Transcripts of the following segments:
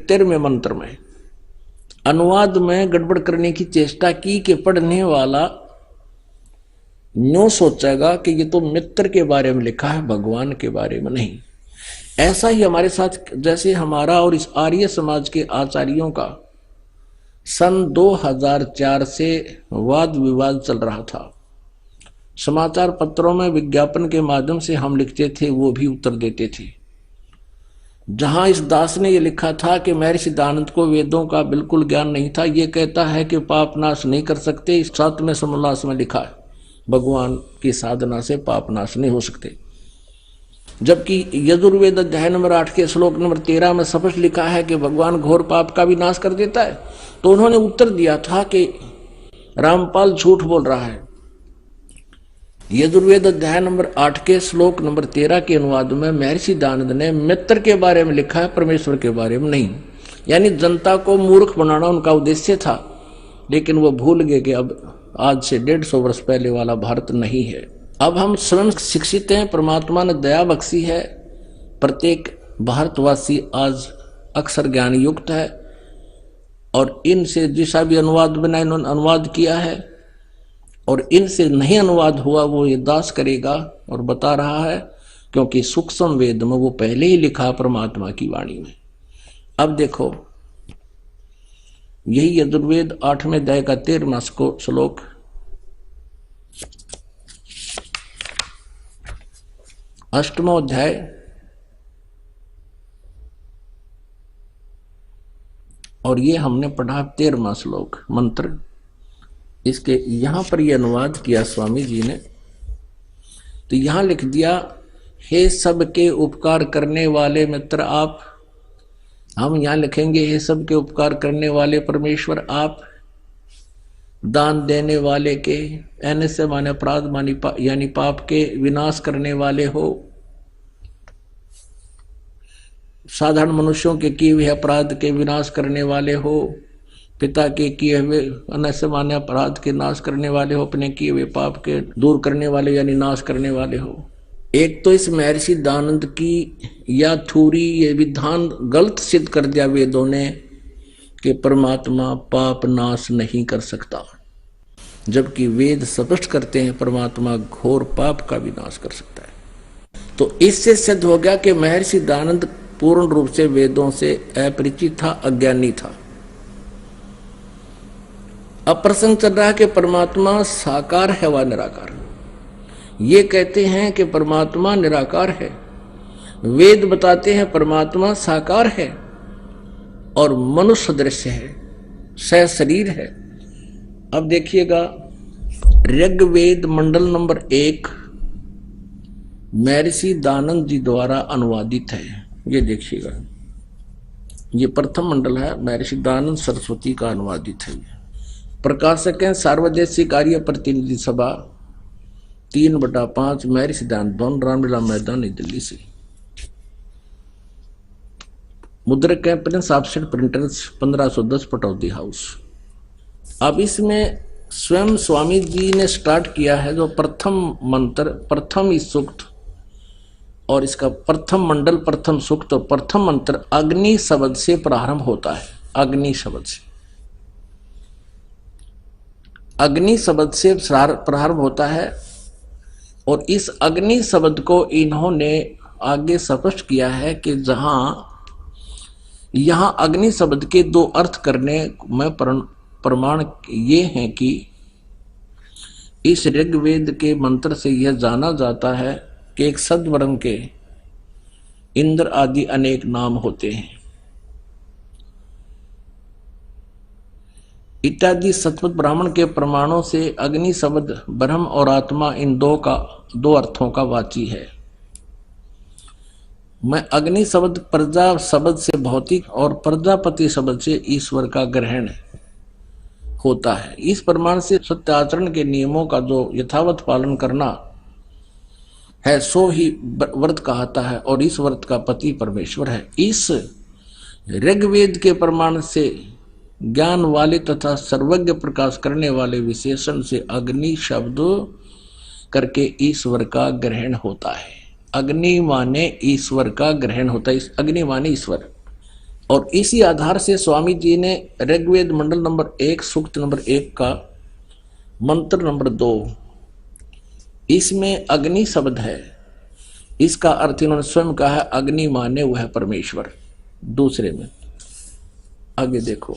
13वें मंत्र में अनुवाद में गड़बड़ करने की चेष्टा की कि पढ़ने वाला यूं सोचेगा कि ये तो मित्र के बारे में लिखा है, भगवान के बारे में नहीं। ऐसा ही हमारे साथ, जैसे हमारा और इस आर्य समाज के आचार्यों का सन 2004 से वाद विवाद चल रहा था। समाचार पत्रों में विज्ञापन के माध्यम से हम लिखते थे, वो भी उत्तर देते थे। जहां इस दास ने ये लिखा था कि महर्षि दयानंद को वेदों का बिल्कुल ज्ञान नहीं था, ये कहता है कि पाप नाश नहीं कर सकते। इस 7वें समोल्लास में लिखा है भगवान की साधना से पाप नाश नहीं हो सकते। जबकि यजुर्वेद अध्याय नंबर 8 के श्लोक नंबर 13 में स्पष्ट लिखा है कि भगवान घोर पाप का भी नाश कर देता है। तो उन्होंने उत्तर दिया था कि रामपाल झूठ बोल रहा है। यजुर्वेद अध्याय नंबर 8 के श्लोक नंबर 13 के अनुवाद में महर्षि दयानंद ने मित्र के बारे में लिखा है, परमेश्वर के बारे में नहीं। यानी जनता को मूर्ख बनाना उनका उद्देश्य था, लेकिन वो भूल गए कि अब आज से 150 वर्ष पहले वाला भारत नहीं है। अब हम स्वयं शिक्षित हैं, परमात्मा ने दया बख्शी है, प्रत्येक भारतवासी आज अक्षर ज्ञान युक्त है और इनसे जिसा भी अनुवाद बना इन्होंने अनुवाद किया है और इनसे नहीं अनुवाद हुआ वो ये दास करेगा और बता रहा है, क्योंकि सूक्ष्म वेद में वो पहले ही लिखा परमात्मा की वाणी में। अब देखो यही यजुर्वेद 8वें अध्याय का 13वां श्लोक, अष्टमो अध्याय और ये हमने पढ़ा 13वां श्लोक मंत्र। इसके यहां पर यह अनुवाद किया स्वामी जी ने, तो यहां लिख दिया, हे सबके उपकार करने वाले मित्र आप। हम यहां लिखेंगे, हे सबके उपकार करने वाले परमेश्वर आप, दान देने वाले के, एन से माने अपराध मानी यानी पाप के विनाश करने वाले हो, साधारण मनुष्यों के किए हुए अपराध के विनाश करने वाले हो, पिता के किए हुए अनस्य माने अपराध के नाश करने वाले हो, अपने किए हुए पाप के दूर करने वाले यानी नाश करने वाले हो। एक तो इस महर्षि दयानंद की या थोड़ी ये विधान गलत सिद्ध कर दिया वेदों ने कि परमात्मा पाप नाश नहीं कर सकता, जबकि वेद स्पष्ट करते हैं परमात्मा घोर पाप का भी नाश कर सकता है। तो इससे सिद्ध हो गया कि महर्षि दयानंद पूर्ण रूप से वेदों से अपरिचित था, अज्ञानी था। अब प्रसंग चल रहा है कि परमात्मा साकार है व निराकार। ये कहते हैं कि परमात्मा निराकार है, वेद बताते हैं परमात्मा साकार है और मनुष्य दृश्य है, सशरीर है। अब देखिएगा ऋग्वेद मंडल नंबर 1 महर्षि दयानंद जी द्वारा अनुवादित है। ये देखिएगा, ये प्रथम मंडल है, महर्षि दयानंद सरस्वती का अनुवादित है। प्रकाशक हैं सार्वदेशिक कार्य प्रतिनिधि सभा 3/5 महर्षि दयानंद भवन, रामलीला मैदान, नई दिल्ली से। मुद्रक हैं Prince offset printers 1510 Pataudi house. अब इसमें स्वयं स्वामी जी ने स्टार्ट किया है जो प्रथम मंत्र, प्रथम इस सूक्त और इसका प्रथम मंडल, प्रथम सूक्त और प्रथम मंत्र अग्नि शब्द से प्रारंभ होता है। अग्नि शब्द से, अग्नि शब्द से प्रारंभ होता है और इस अग्नि शब्द को इन्होंने आगे स्पष्ट किया है कि यहां अग्नि शब्द के 2 अर्थ करने में प्रमाण ये हैं कि इस ऋग्वेद के मंत्र से यह जाना जाता है कि एक सद्वर्ण के इंद्र आदि अनेक नाम होते हैं इत्यादि। सतपथ ब्राह्मण के प्रमाणों से अग्नि शब्द ब्रह्म और आत्मा इन 2 अर्थों का वाची है। मैं अग्नि शब्द प्रजा शब्द से भौतिक और प्रजापति शब्द से ईश्वर का ग्रहण होता है। इस प्रमाण से सत्य आचरण के नियमों का जो यथावत पालन करना है सो ही व्रत कहता है और इस व्रत का पति परमेश्वर है। इस ऋग्वेद के प्रमाण से ज्ञान वाले तथा सर्वज्ञ प्रकाश करने वाले विशेषण से अग्नि शब्द करके ईश्वर का ग्रहण होता है। अग्नि माने ईश्वर का ग्रहण होता है। अग्नि माने ईश्वर, और इसी आधार से स्वामी जी ने ऋग्वेद मंडल नंबर 1 सूक्त नंबर 1 का मंत्र नंबर 2, इसमें अग्नि शब्द है, इसका अर्थ इन्होंने स्वयं कहा है, अग्नि माने वह परमेश्वर। दूसरे में आगे देखो,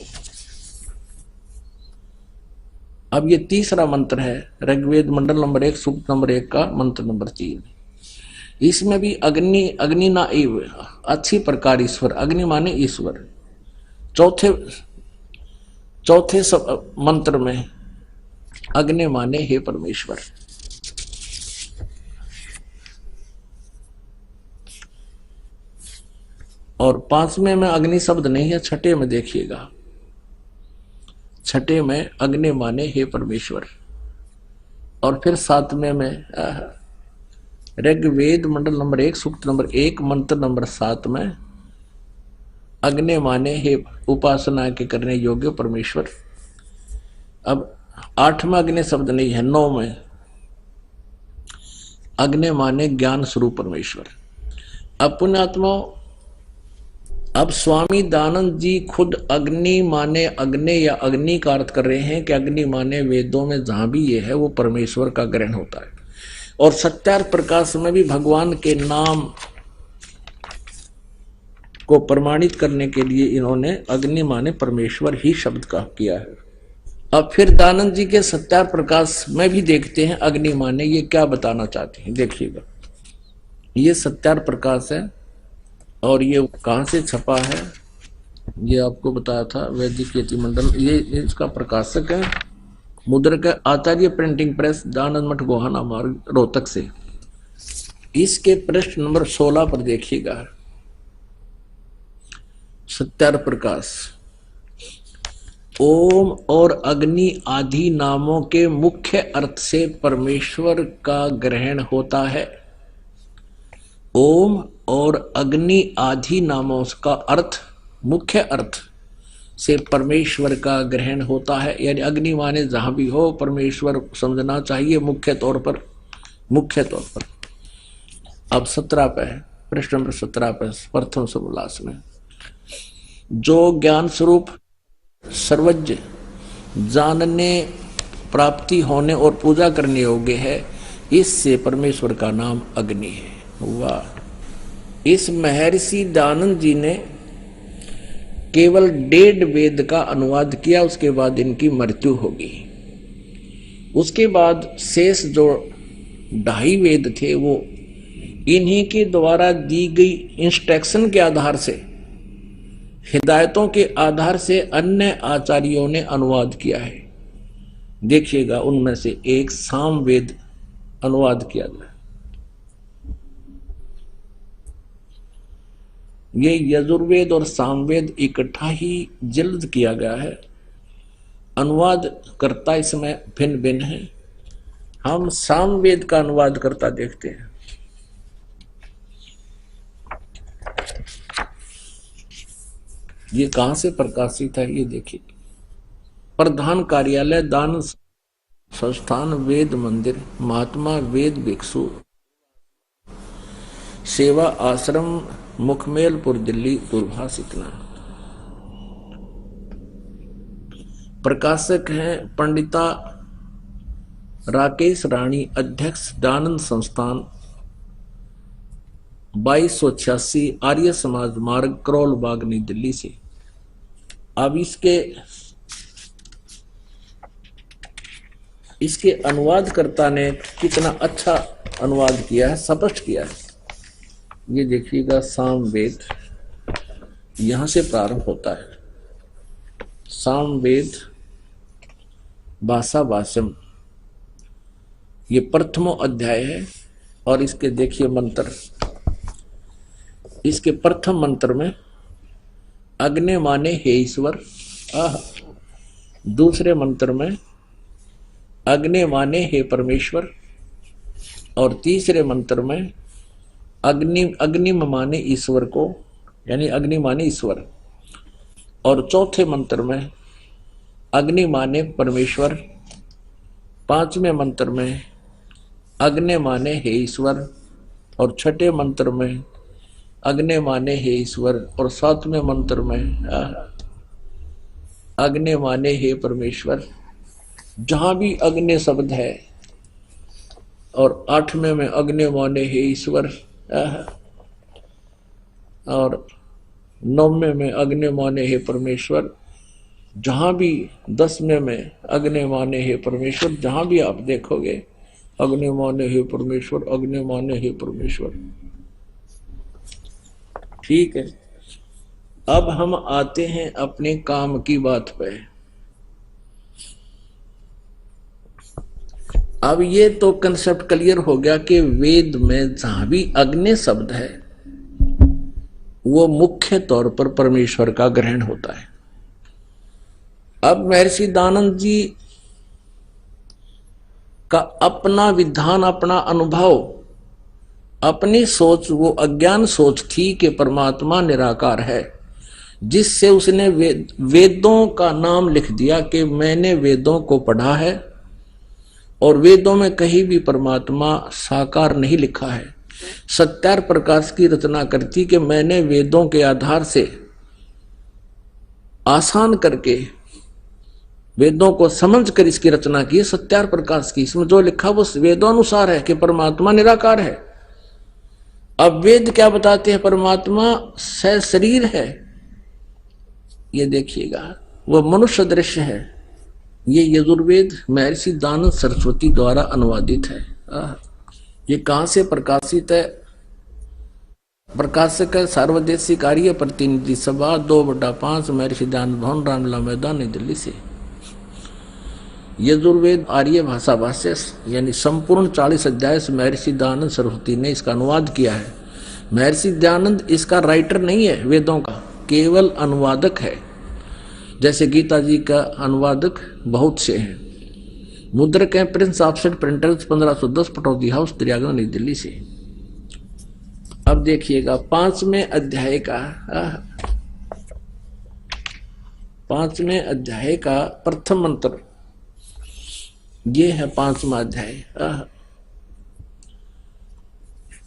अब ये तीसरा मंत्र है ऋग्वेद मंडल नंबर 1 सूक्त नंबर 1 का मंत्र नंबर 3। इसमें भी अग्नि, अग्नि ना एव, अच्छी प्रकार ईश्वर, अग्नि माने ईश्वर। चौथे मंत्र में अग्नि माने हे परमेश्वर। और 5वें में अग्नि शब्द नहीं है, छठे में देखिएगा, छठे में अग्नि माने हे परमेश्वर। और फिर 7वें में ऋग्वेद मंडल नंबर 1 सूक्त नंबर 1 मंत्र नंबर 7 में अग्नि माने हे उपासना के करने योग्य परमेश्वर। अब 8वां अग्नि शब्द नहीं है, 9 में अग्नि माने ज्ञान स्वरूप परमेश्वर। अब पुण्यात्मा, अब स्वामी दानंद जी खुद अग्नि माने अग्नि या अग्नि का अर्थ कर रहे हैं कि अग्नि माने वेदों में जहां भी ये है वो परमेश्वर का ग्रहण होता है। और सत्यार्थ प्रकाश में भी भगवान के नाम को प्रमाणित करने के लिए इन्होंने अग्नि माने परमेश्वर ही शब्द का किया है। अब फिर दानंद जी के सत्यार्थ प्रकाश में भी देखते हैं अग्नि माने ये क्या बताना चाहते हैं। देखिएगा, ये सत्यार्थ प्रकाश है और ये कहां से छपा है ये आपको बताया था, वैदिक यति मंडल, ये इसका प्रकाशक है मुद्रक आचार्य प्रिंटिंग प्रेस, दानंद मठ गोहाना मार्ग रोहतक से। इसके पृष्ठ नंबर 16 पर देखिएगा, सत्यार्थ प्रकाश। ओम और अग्नि आदि नामों के मुख्य अर्थ से परमेश्वर का ग्रहण होता है। ओम और अग्नि आदि नामों का अर्थ, मुख्य अर्थ से परमेश्वर का ग्रहण होता है। यानी अग्नि माने जहां भी हो परमेश्वर समझना चाहिए मुख्य तौर पर, मुख्य तौर पर। अब 17 पे है, पृष्ठ नंबर 17 पे प्रथम समोल्लास में, जो ज्ञान स्वरूप सर्वज्ञ जानने, प्राप्ति होने और पूजा करने योग्य है, इससे परमेश्वर का नाम अग्नि है। वाह! इस महर्षि दानंद जी ने केवल 1.5 वेद का अनुवाद किया, उसके बाद इनकी मृत्यु होगी। उसके बाद शेष जो 2.5 वेद थे वो इन्हीं के द्वारा दी गई इंस्ट्रक्शन के आधार से, हिदायतों के आधार से अन्य आचार्यों ने अनुवाद किया है। देखिएगा, उनमें से एक सामवेद अनुवाद किया गया। ये यजुर्वेद और सामवेद इकट्ठा ही जल्द किया गया है। अनुवाद करता इसमें भिन्न भिन्न है। हम सामवेद का अनुवाद करता देखते हैं। ये कहां से प्रकाशित है ये देखिए, प्रधान कार्यालय दान संस्थान वेद मंदिर, महात्मा वेद भिक्षु सेवा आश्रम, मुखमेलपुर दिल्ली, दूरभाष इतना। प्रकाशक हैं पंडिता राकेश रानी, अध्यक्ष दानंद संस्थान, 2286 आर्य समाज मार्ग, करोल बाग, नई दिल्ली से। अब इसके अनुवादकर्ता ने कितना अच्छा अनुवाद किया है, स्पष्ट किया है। ये देखिएगा, सामवेद यहां से प्रारंभ होता है। सामवेद भाषा भाष्यम, ये प्रथमो अध्याय है। और इसके देखिए मंत्र, इसके प्रथम मंत्र में अग्नि माने हे ईश्वर। दूसरे मंत्र में अग्नि माने हे परमेश्वर। और तीसरे मंत्र में अग्नि माने ईश्वर को, यानी अग्नि माने ईश्वर। और चौथे मंत्र में अग्नि माने परमेश्वर। 5वें मंत्र में अग्नि माने हे ईश्वर। और छठे मंत्र में अग्नि माने हे ईश्वर, और 7वें मंत्र में अग्नि माने हे परमेश्वर। जहां भी अग्नि शब्द है, और 8वें में अग्नि माने हे ईश्वर, और 9वें में अग्नि माने हे परमेश्वर। जहां भी 10वें में अग्नि माने हे परमेश्वर, जहां भी आप देखोगे अग्नि माने हे परमेश्वर, अग्नि माने हे परमेश्वर। ठीक है, अब हम आते हैं अपने काम की बात पे। अब ये तो कंसेप्ट क्लियर हो गया कि वेद में जहां भी अग्नि शब्द है वो मुख्य तौर पर परमेश्वर का ग्रहण होता है। अब महर्षि दयानंद जी का अपना विधान, अपना अनुभव, अपनी सोच, वो अज्ञान सोच थी कि परमात्मा निराकार है, जिससे उसने वेदों का नाम लिख दिया कि मैंने वेदों को पढ़ा है और वेदों में कहीं भी परमात्मा साकार नहीं लिखा है। सत्यार प्रकाश की रचना करती कि मैंने वेदों के आधार से आसान करके वेदों को समझ कर इसकी रचना की। सत्यार प्रकाश की, इसमें जो लिखा वो वेदों अनुसार है कि परमात्मा निराकार है। अब वेद क्या बताते हैं? परमात्मा सशरीर है। ये देखिएगा, वो मनुष्य दृश्य है। ये यजुर्वेद महर्षि दयानंद सरस्वती द्वारा अनुवादित है। ये कहां से प्रकाशित है? प्रकाशक है सार्वदेशिक आर्य प्रतिनिधि सभा 2/5 महर्षि दयानंद भवन, रामलीला मैदान, नई दिल्ली से। यजुर्वेद आर्य भाषा भाष्य यानी संपूर्ण 40 अध्याय से महर्षि दयानंद सरस्वती ने इसका अनुवाद किया है। महर्षि दयानंद इसका राइटर नहीं है वेदों का, केवल अनुवादक है। जैसे गीता जी का अनुवादक बहुत से हैं। मुद्रक हैं Prince offset printers 1510 Pataudi house Prayagraj नई दिल्ली से। अब देखिएगा 5वें अध्याय का 5वें अध्याय का प्रथम मंत्र, ये है 5वां अध्याय।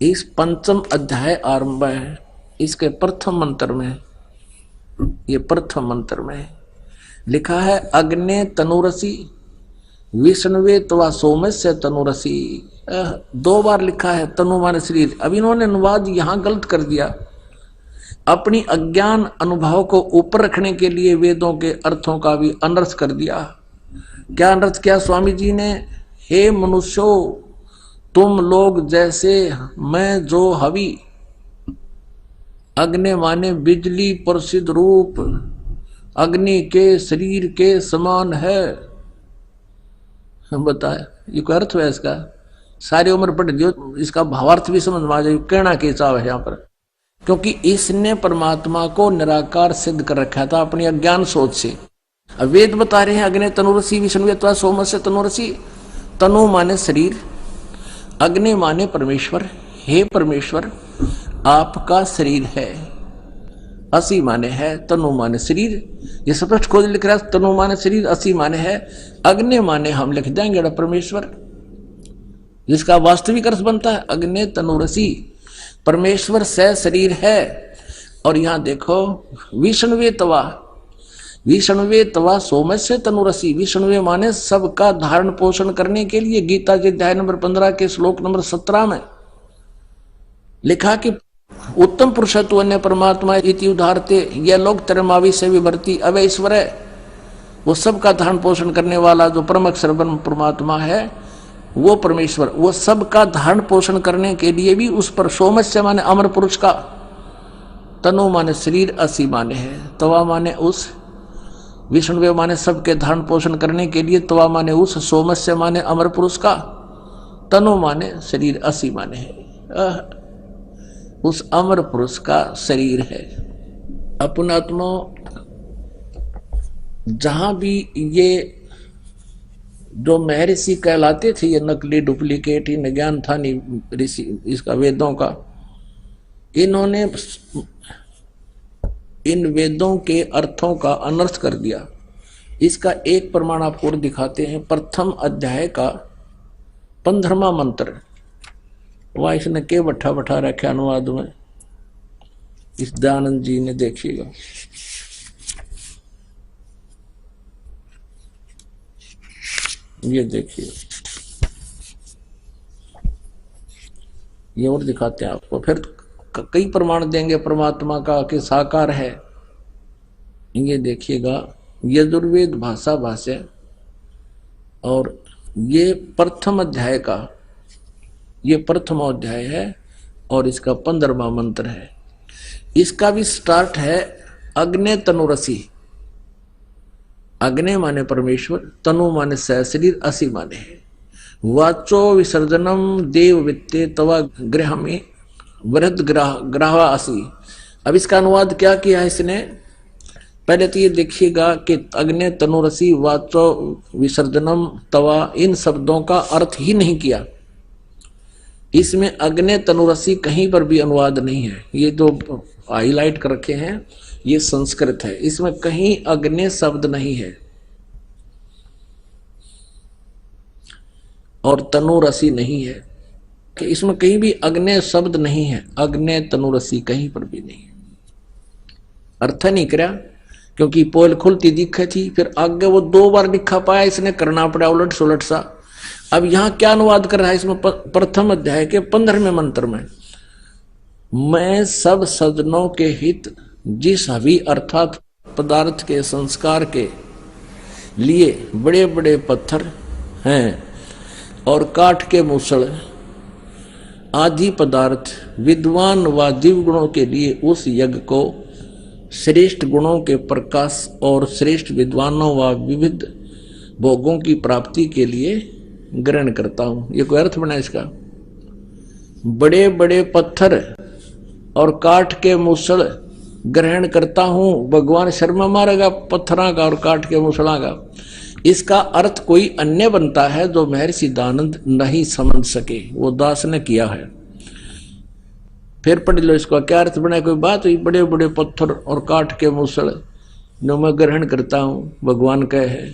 इस 5म अध्याय आरंभ है इसके प्रथम मंत्र में। ये प्रथम मंत्र में लिखा है अग्ने तनुरसी विष्णुवे त्वा सोमस्य तनुरसी। 2 बार लिखा है तनु माने शरीर। अब इन्होंने अनुवाद यहां गलत कर दिया। अपनी अज्ञान अनुभव को ऊपर रखने के लिए वेदों के अर्थों का भी अनर्थ कर दिया। क्या अनर्थ किया स्वामी जी ने? हे मनुष्यो, तुम लोग जैसे मैं जो हवि, अग्नि माने बिजली प्रसिद्ध रूप, अग्नि के शरीर के समान है। बताए ये कोई अर्थ है इसका? सारी उम्र पढ़ लियो, इसका भावार्थ भी समझ में आ जाए। कहना के चाव है यहाँ पर, क्योंकि इसने परमात्मा को निराकार सिद्ध कर रखा था अपनी अज्ञान सोच से। अब वेद बता रहे हैं अग्नि तनुरसी विष्णुवे सोमस्य तनुरसी। तनु माने शरीर, अग्नि माने परमेश्वर। हे परमेश्वर, आपका शरीर है। असी माने है, तनु माने शरीर। ये स्पष्ट खोज लिख रहा है, तनु माने शरीर, असी माने है। अग्नि माने हम लिख देंगे परमेश्वर, जिसका वास्तविक अर्थ बनता है अग्नि तनुरसी। परमेश्वर से शरीर है। और यहां देखो विष्णुवे तवा, विष्णुवे तवा सोमस्य तनुरसी। विष्णुवे माने सबका धारण पोषण करने के लिए। गीता जी अध्याय नंबर 15 के श्लोक नंबर 17 में लिखा कि उत्तम पुरुषत्व अन्य परमात्मा इति उदाहरते यह लोग तरमावि से विभर्ती अब ईश्वर है। वो सबका धारण पोषण करने वाला जो परम अक्षर ब्रह्म परमात्मा है वो परमेश्वर, वो सबका धारण पोषण करने के लिए भी उस पर सोमस्य माने अमर पुरुष का, तनु माने शरीर, असी माने है, तवा माने उस, विष्णुवे माने सबके धारण पोषण करने के लिए, तवा माने उस, सोमस्य माने अमर पुरुष का, तनु माने शरीर, असी माने है उस अमर पुरुष का शरीर है। अपनात्मा जहां भी ये जो महर्षि कहलाते थे, ये नकली डुप्लीकेट ही ज्ञान था नहीं ऋषि इसका वेदों का, इन्होंने इन वेदों के अर्थों का अनर्थ कर दिया। इसका एक प्रमाण आपको और दिखाते हैं। प्रथम अध्याय का 15वां मंत्र, वहां इसने के बैठा बैठा रखे अनुवाद में, इस दयानंद जी ने देखिएगा, ये देखिए, ये और दिखाते हैं आपको। फिर कई प्रमाण देंगे परमात्मा का कि साकार है। ये देखिएगा, यजुर्वेद भाषा भाष्य, और ये प्रथम अध्याय का, ये प्रथम अध्याय है और इसका 15वां मंत्र है। इसका भी स्टार्ट है अग्ने तनुरसी। अग्ने माने परमेश्वर, तनु माने सहशरीर, असी माने है। वाचो विसर्जनम देव वित्ते तवा गृह में वृद्ध ग्राह असी। अब इसका अनुवाद क्या किया है इसने? पहले तो ये देखिएगा कि अग्ने तनुरसी वाचो विसर्जनम तवा, इन शब्दों का अर्थ ही नहीं किया। इसमें अग्ने तनुरसी कहीं पर भी अनुवाद नहीं है। ये जो हाईलाइट कर रखे हैं ये संस्कृत है, इसमें कहीं अग्ने शब्द नहीं है और तनुरसी नहीं है, कि इसमें कहीं भी अग्ने शब्द नहीं है। अग्ने तनुरसी कहीं पर भी नहीं है, अर्थ नहीं करा, क्योंकि पोल खुलती दिखे थी, फिर आगे वो 2 बार लिखा पाया, इसने करना पड़ा उलट सुलट सा। अब यहां क्या अनुवाद कर रहा है इसमें? प्रथम अध्याय के 15वें मंत्र में, मैं सब सज्जनों के हित जिस हवि अर्थात पदार्थ के संस्कार के लिए बड़े बड़े पत्थर हैं और काठ के मूसल आदि पदार्थ विद्वान व दिव्य गुणों के लिए उस यज्ञ को श्रेष्ठ गुणों के प्रकाश और श्रेष्ठ विद्वानों व विविध भोगों की प्राप्ति के लिए ग्रहण करता हूं। ये कोई अर्थ बना इसका? बड़े बड़े पत्थर और काठ के मूसल ग्रहण करता हूं, भगवान शर्मा मारेगा पत्थरा का और काठ के मूसला का। इसका अर्थ कोई अन्य बनता है जो महर्षि दयानंद नहीं समझ सके, वो दास ने किया है। फिर पढ़ लो इसका क्या अर्थ बना। कोई बात हुई, बड़े बड़े पत्थर और काठ के मूसल जो मैं ग्रहण करता हूं, भगवान कहे है।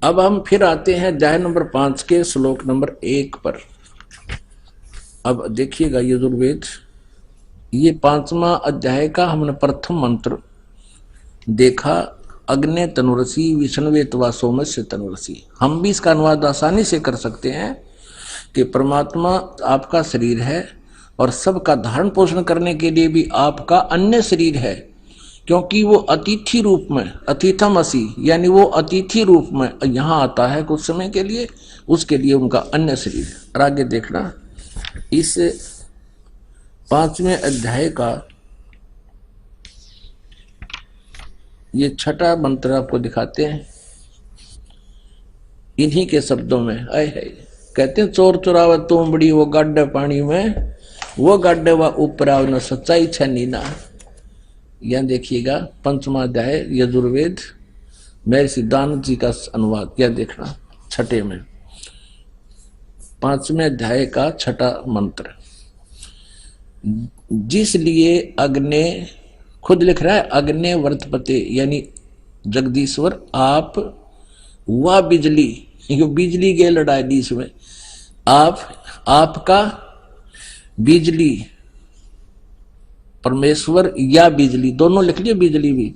अब हम फिर आते हैं अध्याय नंबर 5 के श्लोक नंबर 1 पर। अब देखिएगा यजुर्वेद, ये 5वां अध्याय का हमने प्रथम मंत्र देखा, अग्ने तनुरसी विष्णुवे तवा सोमस्य तनुरसी। हम भी इसका अनुवाद आसानी से कर सकते हैं कि परमात्मा आपका शरीर है और सबका धारण पोषण करने के लिए भी आपका अन्य शरीर है, क्योंकि वो अतिथि रूप में, अतिथम असी, यानी वो अतिथि रूप में यहाँ आता है कुछ समय के लिए, उसके लिए उनका अन्य शरीर है। और आगे देखना, इस 5वें अध्याय का ये 6ठा मंत्र आपको दिखाते हैं इन्हीं के शब्दों में। आए है, कहते हैं चोर चुरावत तुम बड़ी वो गाड्डे पानी में, वो गाड्डे व ऊपर आव न सच्चाई छनी ना। यह देखिएगा 5वां अध्याय यजुर्वेद महर्षि दयानंद जी का अनुवाद। यह देखना 6ठे में 5वें अध्याय का 6ठा मंत्र। जिसलिए अग्ने, खुद लिख रहा है, अग्ने वर्तपते यानी जगदीश्वर आप, वह बिजली, यो बिजली के लड़ाई दी इसमें, आप, आपका बिजली, परमेश्वर या बिजली, दोनों लिख लिए, बिजली भी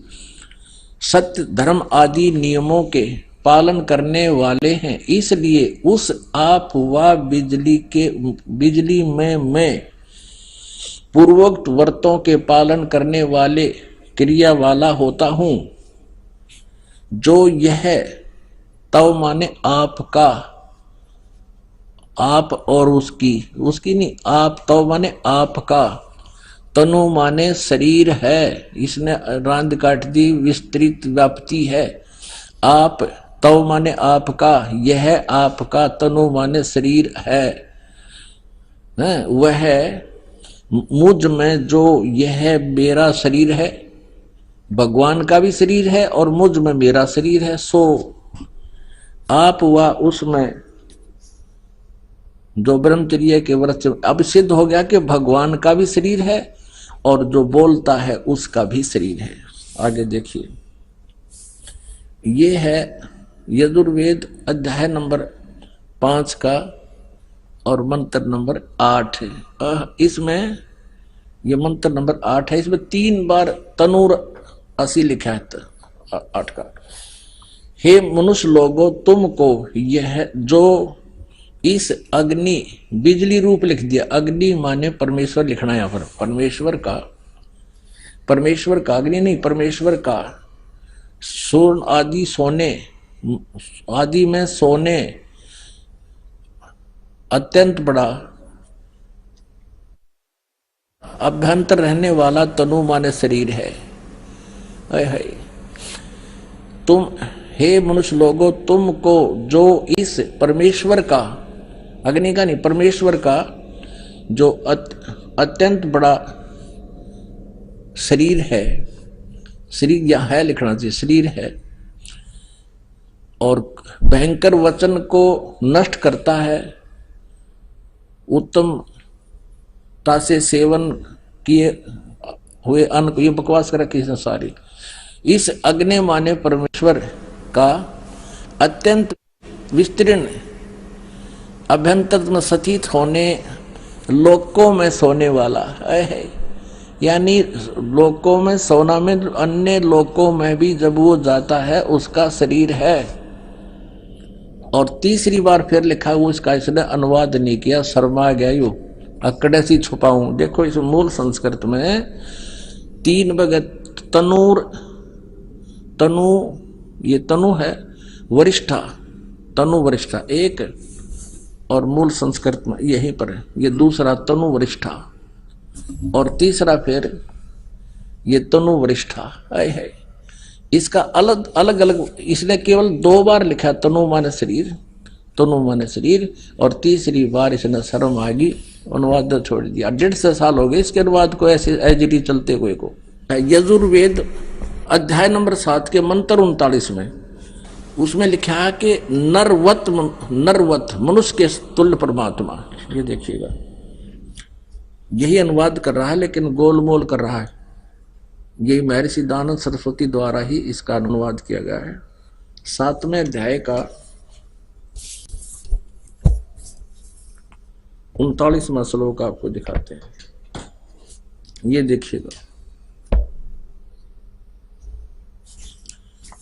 सत्य धर्म आदि नियमों के पालन करने वाले हैं। इसलिए उस आप व बिजली के, बिजली में मैं पूर्वोक्त व्रतों के पालन करने वाले क्रिया वाला होता हूं। जो यह तव माने आपका, आप और उसकी, उसकी नहीं, आप तव माने आपका, तनु माने शरीर है, इसने रांद काट दी, विस्तृत व्याप्ति है। आप तव माने आपका, यह आपका, तनु माने शरीर है, वह मुझ में जो यह मेरा शरीर है, भगवान का भी शरीर है और मुझ में मेरा शरीर है, सो आप व उसमें जो ब्रह्मचर्य के व्रत, अब सिद्ध हो गया कि भगवान का भी शरीर है और जो बोलता है उसका भी शरीर है। आगे देखिए, ये है यजुर्वेद अध्याय नंबर 5 का और मंत्र नंबर 8 है। इसमें ये मंत्र नंबर 8 है। इसमें 3 बार तनूर असी लिखा है 8 का। हे मनुष्य लोगो तुमको यह जो इस अग्नि, बिजली रूप लिख दिया, अग्नि माने परमेश्वर लिखना है यहां पर, परमेश्वर का अग्नि नहीं, परमेश्वर का स्वर्ण आदि सोने आदि में सोने अत्यंत बड़ा अभ्यंतर रहने वाला तनु माने शरीर है। तुम हे मनुष्य लोगो तुमको जो इस परमेश्वर का, अग्नि का नहीं, परमेश्वर का जो अत्यंत बड़ा शरीर है, शरीर यह है लिखना चाहिए, शरीर है, और भयंकर वचन को नष्ट करता है, उत्तमता से सेवन किए हुए अन्न को, ये बकवास कर रखी है सारी। इस अग्नि माने परमेश्वर का अत्यंत विस्तीर्ण अभ्यंतर में सचित होने, लोकों में सोने वाला है, यानी लोकों में सोना में, अन्य लोकों में भी जब वो जाता है उसका शरीर है। और तीसरी बार फिर लिखा हुआ, इसका इसने अनुवाद नहीं किया, शर्मा गया यू अकड़े सी छुपाऊं। देखो इस मूल संस्कृत में 3 भगत तनूर, तनु ये तनु है, वरिष्ठा, तनु वरिष्ठा एक, और मूल संस्कृत में यहीं पर है, ये दूसरा तनु वरिष्ठा, और तीसरा फिर ये तनु वरिष्ठा है। इसका अलग अलग इसने केवल 2 बार लिखा, तनु माने शरीर, तनु माने शरीर, और तीसरी बार इसने शर्म आगी अनुवाद छोड़ दिया। 150 साल हो गए इसके अनुवाद को ऐसे एजिटी चलते हुए को। यजुर्वेद अध्याय नंबर 7 के मंत्र 39 में उसमें लिखा है कि नरवत मनुष्य के तुल्य परमात्मा। ये देखिएगा, यही अनुवाद कर रहा है लेकिन गोलमोल कर रहा है। यही महर्षि दयानंद सरस्वती द्वारा ही इसका अनुवाद किया गया है। 7वें अध्याय का 39वां श्लोक आपको दिखाते हैं, ये देखिएगा।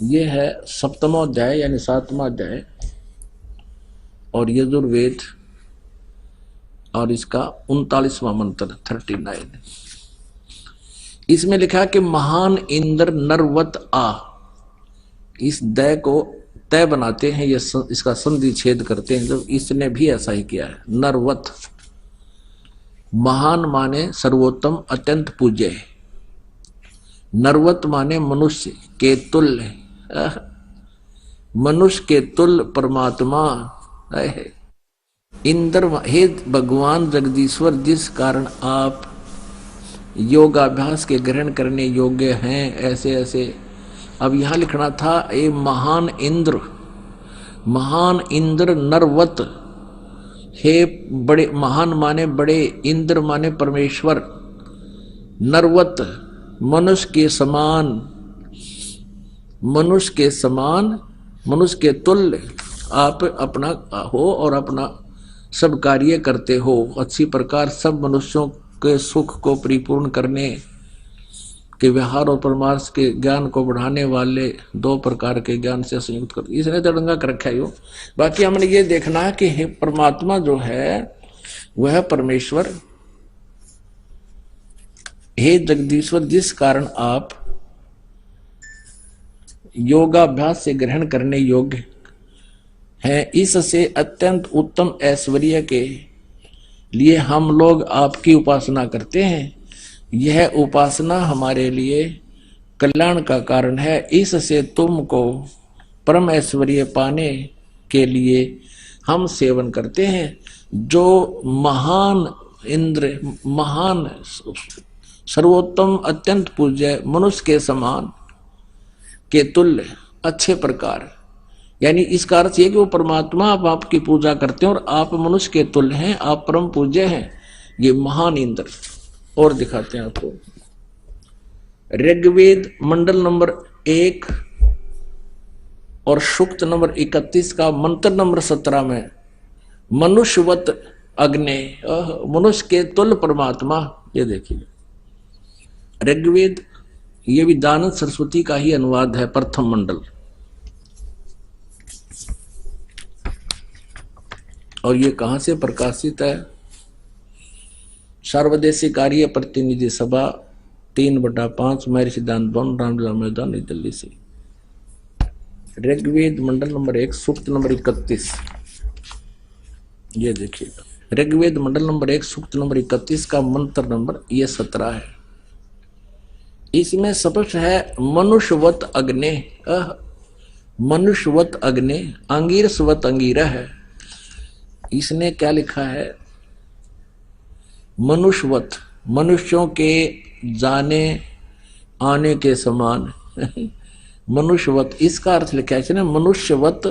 ये है 7वां अध्याय यानी 7वां अध्याय और यजुर्वेद, और इसका 39वां मंत्र 39। इसमें लिखा कि महान इंद्र नरवत आ, इस दय को तय बनाते हैं, ये इसका संधि छेद करते हैं, जब इसने भी ऐसा ही किया है। नरवत महान माने सर्वोत्तम अत्यंत पूज्य, नरवत माने मनुष्य के तुल्य, मनुष्य के तुल्य परमात्मा है। इंद्र हे भगवान जगदीश्वर, जिस कारण आप योगाभ्यास के ग्रहण करने योग्य हैं, ऐसे ऐसे। अब यहां लिखना था ए महान इंद्र, महान इंद्र नरवत, हे बड़े, महान माने बड़े, इंद्र माने परमेश्वर, नरवत मनुष्य के समान, मनुष्य के समान, मनुष्य के तुल्य आप अपना हो और अपना सब कार्य करते हो अच्छी प्रकार। सब मनुष्यों के सुख को परिपूर्ण करने के व्यवहार और परमार्थ के ज्ञान को बढ़ाने वाले 2 प्रकार के ज्ञान से संयुक्त कर, इसने तड़ंगा कर रखा है। बाकी हमने ये देखना है कि परमात्मा जो है वह परमेश्वर, हे जगदीश्वर, जिस कारण आप योगाभ्यास से ग्रहण करने योग्य हैं, इससे अत्यंत उत्तम ऐश्वर्य के लिए हम लोग आपकी उपासना करते हैं। यह उपासना हमारे लिए कल्याण का कारण है। इससे तुमको परम ऐश्वर्य पाने के लिए हम सेवन करते हैं। जो महान इंद्र, महान सर्वोत्तम अत्यंत पूज्य, मनुष्य के समान के तुल्य अच्छे प्रकार, यानी इसका अर्थ यह कि वो परमात्मा आप आपकी पूजा करते हैं और आप मनुष्य के तुल्य हैं, आप परम पूज्य हैं, ये महान इंद्र। और दिखाते हैं आपको ऋग्वेद मंडल नंबर 1 और सूक्त नंबर 31 का मंत्र नंबर 17 में मनुष्यवत अग्नि, मनुष्य के तुल्य परमात्मा। ये देखिए ऋग्वेद ये भी दानव सरस्वती का ही अनुवाद है, प्रथम मंडल। और ये कहां से प्रकाशित है? सर्वदेशी कार्य प्रतिनिधि सभा 3/5 महर्षि सिद्धांत भवन रामलीला मैदान नई दिल्ली से। ऋग्वेद मंडल नंबर 1 सूक्त नंबर 31। ये देखिएगा, ऋग्वेद मंडल नंबर 1 सूक्त नंबर 31 का मंत्र नंबर ये 17 है। इसमें स्पष्ट है मनुष्यवत अग्ने, मनुष्यवत अग्ने, अंगीरसवत अंगीरा है। इसने क्या लिखा है? मनुष्यवत, मनुष्यों के जाने आने के समान मनुष्यवत, इसका अर्थ लिखा है इसने मनुष्यवत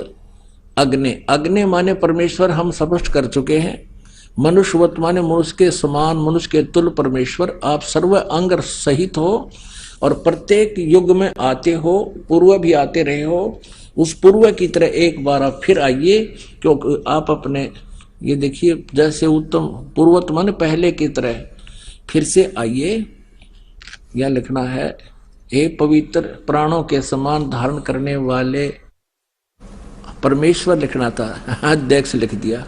अग्नि। अग्नि माने परमेश्वर, हम स्पष्ट कर चुके हैं। मनुष्यवत माने मनुष्य के समान, मनुष्य के तुल्य परमेश्वर। आप सर्व अंग सहित हो और प्रत्येक युग में आते हो, पूर्व भी आते रहे हो। उस पूर्व की तरह एक बार आप फिर आइए, क्योंकि आप अपने ये देखिए जैसे उत्तम पूर्वत माने पहले की तरह फिर से आइए। यह लिखना है, हे पवित्र प्राणों के समान धारण करने वाले परमेश्वर लिखना था, अध्यक्ष लिख दिया।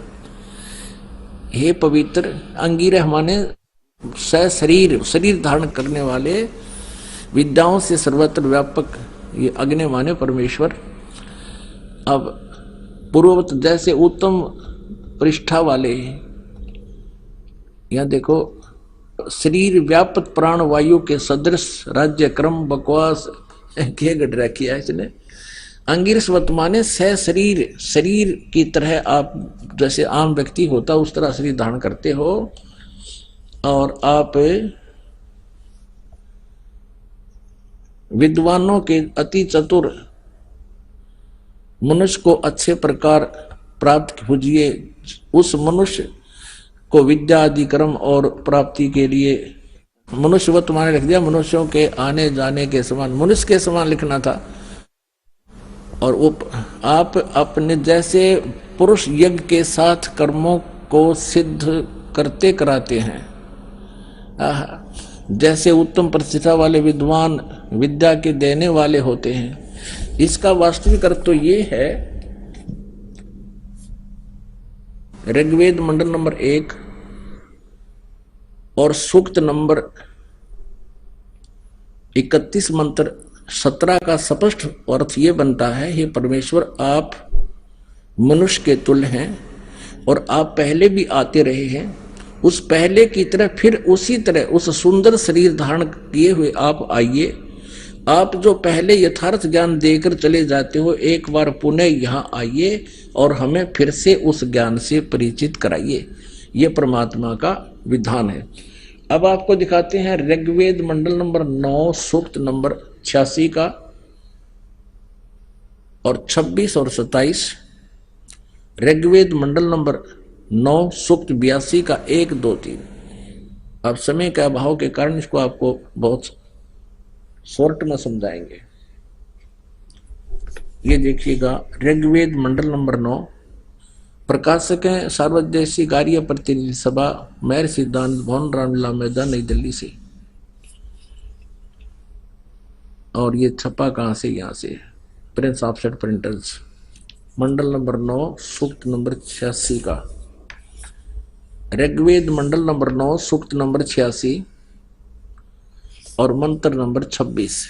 हे पवित्र अंगीरह माने शरीर, शरीर धारण करने वाले, विद्याओं से सर्वत्र व्यापक, ये अग्नि माने परमेश्वर। अब पूर्ववत जैसे उत्तम पृष्ठा वाले, यहां देखो, शरीर व्यापक प्राण वायु के सदृश राज्य क्रम बकवास के गडरा किया इसने। अंगिरसवत माने सह शरीर, शरीर की तरह आप जैसे आम व्यक्ति होता उस तरह शरीर धारण करते हो। और आप विद्वानों के अति चतुर मनुष्य को अच्छे प्रकार प्राप्त पूजिए। उस मनुष्य को विद्या आदि कर्म और प्राप्ति के लिए मनुष्यवत माने लिख दिया, मनुष्यों के आने जाने के समान, मनुष्य के समान लिखना था। और वो आप अपने जैसे पुरुष यज्ञ के साथ कर्मों को सिद्ध करते कराते हैं, जैसे उत्तम प्रतिष्ठा वाले विद्वान विद्या के देने वाले होते हैं। इसका वास्तविक अर्थ तो ये है, ऋग्वेद मंडल नंबर 1 और सूक्त नंबर 31 मंत्र 17 का स्पष्ट अर्थ ये बनता है, हे परमेश्वर आप मनुष्य के तुल्य हैं और आप पहले भी आते रहे हैं। उस पहले की तरह फिर उसी तरह उस सुंदर शरीर धारण किए हुए आप आइए। आप जो पहले यथार्थ ज्ञान देकर चले जाते हो, एक बार पुनः यहाँ आइए और हमें फिर से उस ज्ञान से परिचित कराइए। ये परमात्मा का विधान है। अब आपको दिखाते हैं ऋग्वेद मंडल नंबर 9 सूक्त नंबर 86 का और 26 और 27। ऋग्वेद मंडल नंबर 9 सूक्त 82 का 1, 2, 3। अब समय के अभाव के कारण इसको आपको बहुत शॉर्ट में समझाएंगे। ये देखिएगा, ऋग्वेद मंडल नंबर 9, प्रकाशक हैं सर्वदेशी कार्य प्रतिनिधि सभा महर्षि सिद्धांत भवन रामलीला मैदान नई दिल्ली से। और ये छपा कहां से? यहां से प्रिंस ऑफसेट प्रिंटर्स, मंडल नंबर 9 सूक्त नंबर 86 का। ऋग्वेद मंडल नंबर 9 सूक्त नंबर 86 और मंत्र नंबर 26।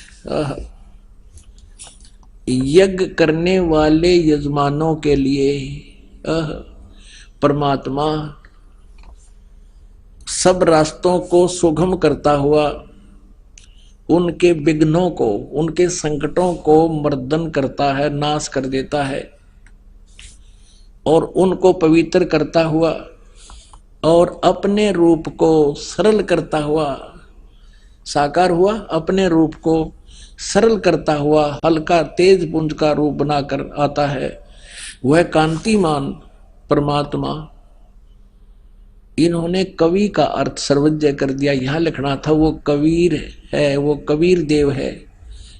यज्ञ करने वाले यजमानों के लिए परमात्मा सब रास्तों को सुगम करता हुआ उनके विघ्नों को, उनके संकटों को मर्दन करता है, नाश कर देता है और उनको पवित्र करता हुआ और अपने रूप को सरल करता हुआ, साकार हुआ, अपने रूप को सरल करता हुआ हल्का तेज पुंज का रूप बनाकर आता है। वह कांतिमान परमात्मा। इन्होंने कवि का अर्थ सर्वज्ञ कर दिया। यहां लिखना था वो कबीर है, वो कबीर देव है।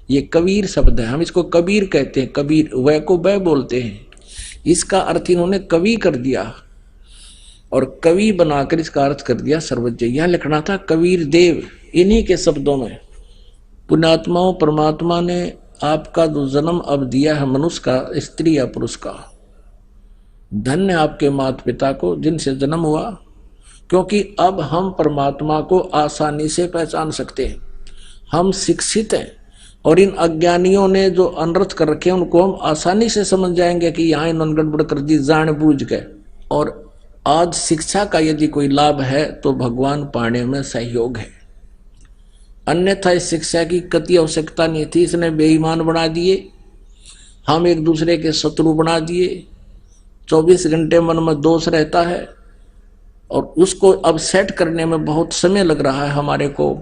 ये कबीर शब्द है, हम इसको कबीर कहते हैं। कबीर वह को वह बोलते हैं, इसका अर्थ इन्होंने कवि कर दिया। और कवि बनाकर इसका अर्थ कर दिया सर्वज्ञ। यह लिखना था कबीर देव। इन्हीं के शब्दों में पुण्यात्माओं, परमात्मा ने आपका जो जन्म अब दिया है मनुष्य का, स्त्री या पुरुष का, धन्य आपके माता पिता को जिनसे जन्म हुआ, क्योंकि अब हम परमात्मा को आसानी से पहचान सकते हैं। हम शिक्षित हैं और इन अज्ञानियों ने जो अनर्थ कर रखे हैं उनको हम आसानी से समझ जाएंगे कि यहाँ इन्होंने गड़बड़ कर दी जान बूझ के। और आज शिक्षा का यदि कोई लाभ है तो भगवान पाने में सहयोग है, अन्यथा इस शिक्षा की कति आवश्यकता नहीं थी। इसने बेईमान बना दिए, हम एक दूसरे के शत्रु बना दिए, 24 घंटे मन में दोष रहता है और उसको अब सेट करने में बहुत समय लग रहा है हमारे को,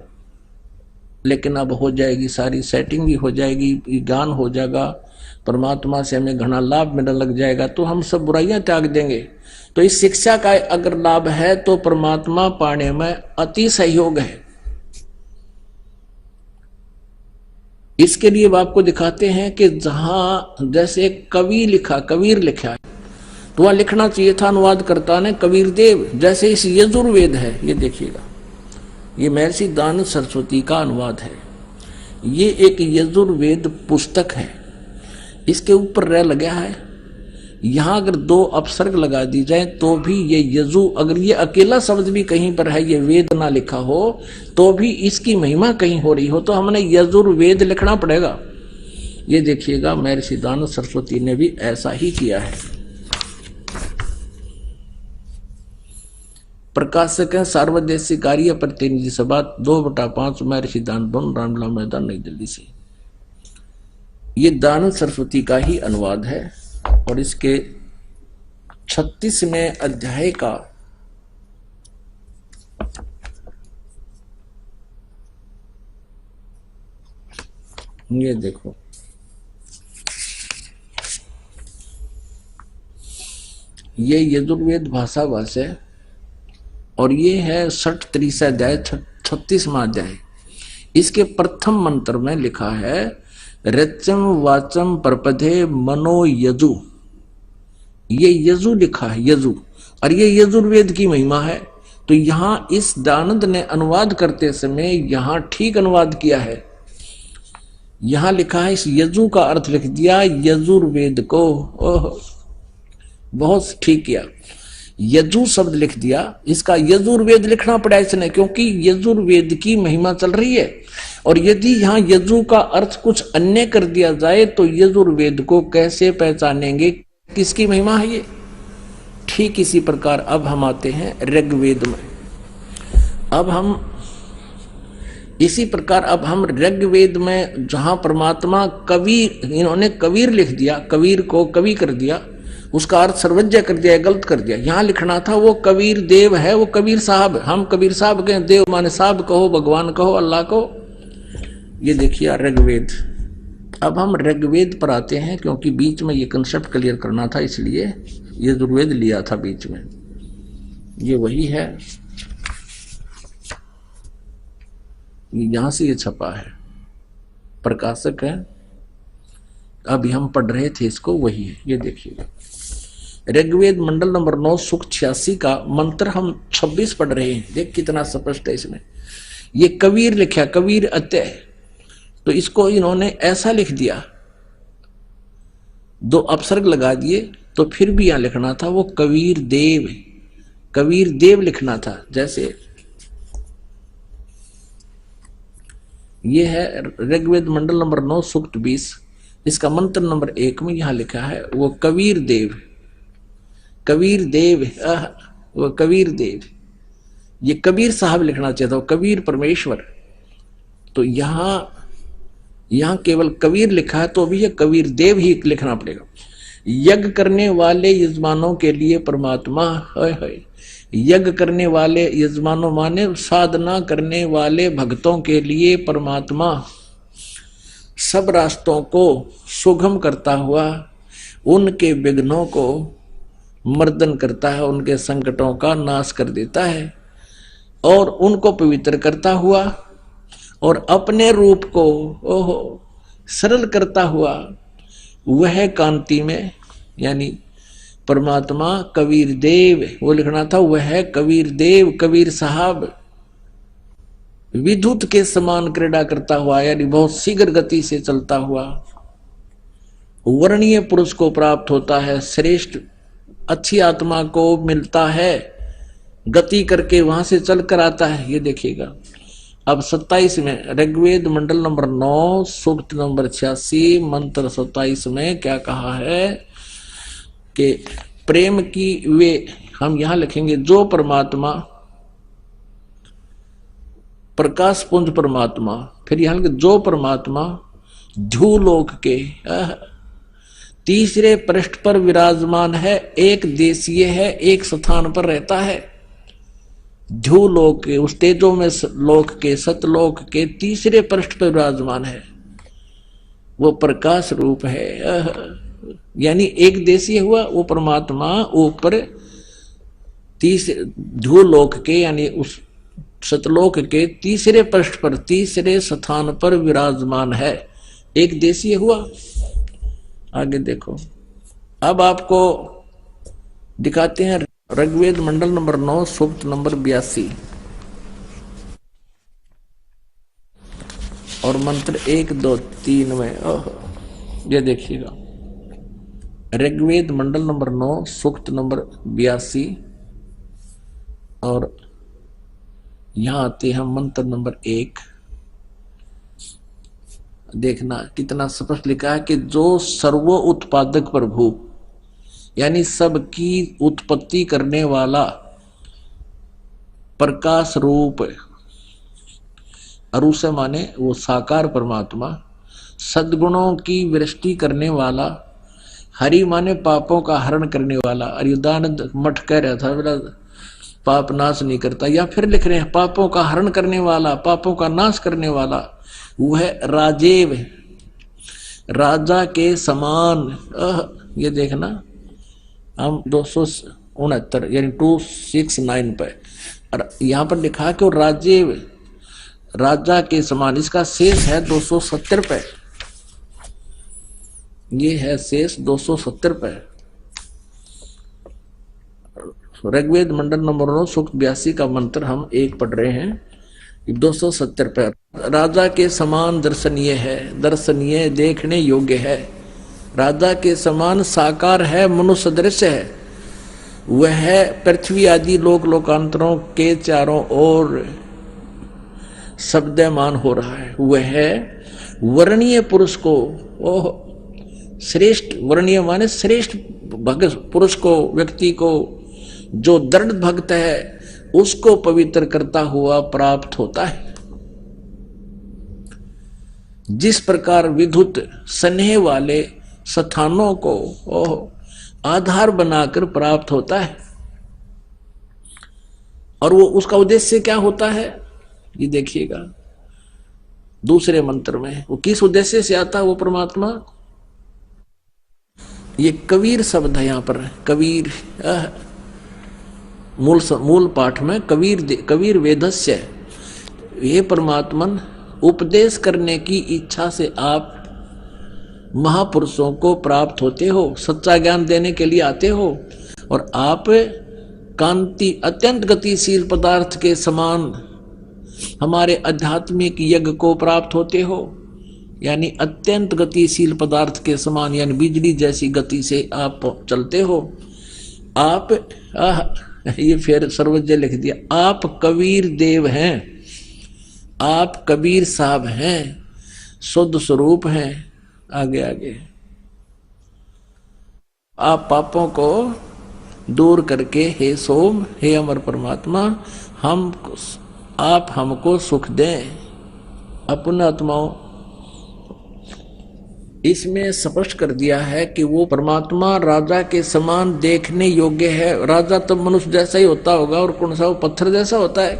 लेकिन अब हो जाएगी, सारी सेटिंग भी हो जाएगी, ज्ञान हो जाएगा, परमात्मा से हमें घना लाभ मिलने लग जाएगा, तो हम सब बुराइयां त्याग देंगे। तो इस शिक्षा का अगर लाभ है तो परमात्मा पाने में अति सहयोग है। इसके लिए आपको दिखाते हैं कि जहां जैसे कबीर लिखा है तो वह लिखना चाहिए था अनुवादकर्ता ने कबीर देव। जैसे इस यजुर्वेद है, ये देखिएगा, ये महर्षि दानव सरस्वती का अनुवाद है। ये एक यजुर्वेद पुस्तक है, इसके ऊपर र लगा है। यहां अगर 2 अपसर्ग लगा दी जाए तो भी ये यजु, अगर ये अकेला शब्द भी कहीं पर है, ये वेद ना लिखा हो तो भी इसकी महिमा कहीं हो रही हो, तो हमने यजुर्वेद लिखना पड़ेगा। ये देखिएगा महर्षि दानव सरस्वती ने भी ऐसा ही किया है। प्रकाशक है सार्वदेशिक कार्य प्रतिनिधि सभा 2/5 महर्षि दानव रामला मैदान नई दिल्ली से। ये दानव सरस्वती का ही अनुवाद है और इसके 36वें अध्याय का ये देखो, ये यजुर्वेद भाषा है और ये है 63 अध्याय 36वां अध्याय। इसके प्रथम मंत्र में लिखा है रचम वाचम परपधे मनो यजु। ये यजु लिखा है, यजु, और ये यजुर्वेद की महिमा है। तो यहां इस दानंद ने अनुवाद करते समय यहां ठीक अनुवाद किया है। यहां लिखा है, इस यजु का अर्थ लिख दिया यजुर्वेद को। ओह, बहुत ठीक किया, यजु शब्द लिख दिया, इसका यजुर्वेद लिखना पड़ा इसने, क्योंकि यजुर्वेद की महिमा चल रही है। और यदि यहाँ यजु का अर्थ कुछ अन्य कर दिया जाए तो यजुर्वेद को कैसे पहचानेंगे, किसकी महिमा है ये। ठीक इसी प्रकार अब हम आते हैं ऋग्वेद में। अब हम इसी प्रकार अब हम ऋग्वेद में जहां परमात्मा कबीर, इन्होंने कबीर लिख दिया, कबीर को कवि कर दिया, उसका अर्थ सर्वज्ञ कर दिया, गलत कर दिया। यहां लिखना था वो कबीर देव है, वो कबीर साहब। हम कबीर साहब कहें, देव माने साहब कहो, भगवान कहो, अल्लाह को। ये देखिए ऋग्वेद। अब हम ऋग्वेद पर आते हैं, क्योंकि बीच में ये कंसेप्ट क्लियर करना था, इसलिए यजुर्वेद लिया था बीच में। ये वही है, यहां से ये छपा है, प्रकाशक है। अभी हम पढ़ रहे थे इसको, वही है। ये देखिएगा ऋग्वेद मंडल नंबर 9 सूक्त 86 का मंत्र हम 26 पढ़ रहे हैं। देख कितना स्पष्ट है इसमें। ये कबीर लिखा, कबीर अत्यय, तो इसको इन्होंने ऐसा लिख दिया, 2 अपसर्ग लगा दिए, तो फिर भी यहां लिखना था वो कबीर देव, कबीर देव लिखना था। जैसे ये है ऋग्वेद मंडल नंबर 9 सूक्त 20, इसका मंत्र नंबर 1 में यहां लिखा है वो कबीर देव, कबीर देव, वो कबीर देव। ये कबीर साहब लिखना चाहिए था, कबीर परमेश्वर। तो यहां केवल कबीर लिखा है, तो भी ये कबीर देव ही लिखना पड़ेगा। यज्ञ करने वाले यजमानों के लिए परमात्मा, यज्ञ करने वाले यजमानों माने साधना करने वाले भक्तों के लिए परमात्मा सब रास्तों को सुगम करता हुआ उनके विघ्नों को मर्दन करता है, उनके संकटों का नाश कर देता है और उनको पवित्र करता हुआ और अपने रूप को सरल करता हुआ वह कांति में, यानी परमात्मा कबीर देव, वो लिखना था, वह है कबीर देव, कबीर साहब। विद्युत के समान क्रीड़ा करता हुआ, यानी बहुत शीघ्र गति से चलता हुआ वर्णीय पुरुष को प्राप्त होता है, श्रेष्ठ अच्छी आत्मा को मिलता है, गति करके वहां से चल कर आता है। ये देखिएगा। अब 27 में ऋग्वेद मंडल नंबर 9 सूक्त नंबर 86 मंत्र 27 में क्या कहा है कि प्रेम की वे, हम यहां लिखेंगे, जो परमात्मा प्रकाश पुंज परमात्मा, फिर यहां जो परमात्मा ध्रुवलोक के तीसरे पृष्ठ पर विराजमान है, एक देशीय है, एक स्थान पर रहता है। ध्रुवलोक के, उस तेजो में लोक के, सतलोक के तीसरे पृष्ठ पर विराजमान है, वो प्रकाश रूप है। यानी एक देशीय हुआ वो परमात्मा ऊपर तीसरे ध्रुवलोक के, यानी उस सतलोक के तीसरे पृष्ठ पर, तीसरे स्थान पर विराजमान है, एक देशीय हुआ। आगे देखो, अब आपको दिखाते हैं ऋग्वेद मंडल नंबर 9 सूक्त नंबर 82 और मंत्र 1 2 3 में। ये देखिएगा, ऋग्वेद मंडल नंबर 9 सूक्त नंबर 82 और यहां आते हैं मंत्र नंबर 1। देखना कितना स्पष्ट लिखा है कि जो सर्व उत्पादक प्रभु, यानी सबकी उत्पत्ति करने वाला प्रकाश रूप, अरु से माने वो साकार परमात्मा, सद्गुणों की वृष्टि करने वाला, हरि माने पापों का हरण करने वाला। अरियुदानंद मठ कह रहा था बोला पाप नाश नहीं करता, या फिर लिख रहे हैं पापों का हरण करने वाला, पापों का नाश करने वाला, वो है राजेव, राजा के समान। ये देखना, हम 269 यानी 269 पे, और यहां पर लिखा कि वो राजेव, राजा के समान। इसका शेष है 270 पे, ये है शेष 270 पे। ऋग्वेद मंडल नंबर 9 सूक्त 82 का मंत्र हम 1 पढ़ रहे हैं, 270 पे। राजा के समान दर्शनीय है, दर्शनीय देखने योग्य है, राजा के समान साकार है, मनुष्य दृश्य है। वह पृथ्वी आदि लोक लोकांतरों के चारों ओर शब्दमान हो रहा है। वह वर्णीय पुरुष को, ओह श्रेष्ठ, वर्णीय माने श्रेष्ठ भक्त पुरुष को, व्यक्ति को, जो दृढ़ भक्त है उसको पवित्र करता हुआ प्राप्त होता है। जिस प्रकार विद्युत स्नेह वाले स्थानों को आधार बनाकर प्राप्त होता है, और वो उसका उद्देश्य क्या होता है ये देखिएगा दूसरे मंत्र में। वो किस उद्देश्य से आता है वो परमात्मा, ये कबीर शब्द है यहां पर। कबीर मूल पाठ में कबीर वेदस्य, ये परमात्मन उपदेश करने की इच्छा से आप महापुरुषों को प्राप्त होते हो, सच्चा ज्ञान देने के लिए आते हो, और आप कांति अत्यंत गतिशील पदार्थ के समान हमारे आध्यात्मिक यज्ञ को प्राप्त होते हो। यानी अत्यंत गतिशील पदार्थ के समान, यानी बिजली जैसी गति से आप चलते हो। आप ये फिर सर्वज्ञ लिख दिया, आप कबीर देव हैं, आप कबीर साहब हैं, शुद्ध स्वरूप हैं। आगे आगे, आप पापों को दूर करके, हे सोम, हे अमर परमात्मा, आप हमको सुख दें। अपने आत्माओं, इसमें स्पष्ट कर दिया है कि वो परमात्मा राजा के समान देखने योग्य है। राजा तो मनुष्य जैसा ही होता होगा, और कौन सा वो पत्थर जैसा होता है।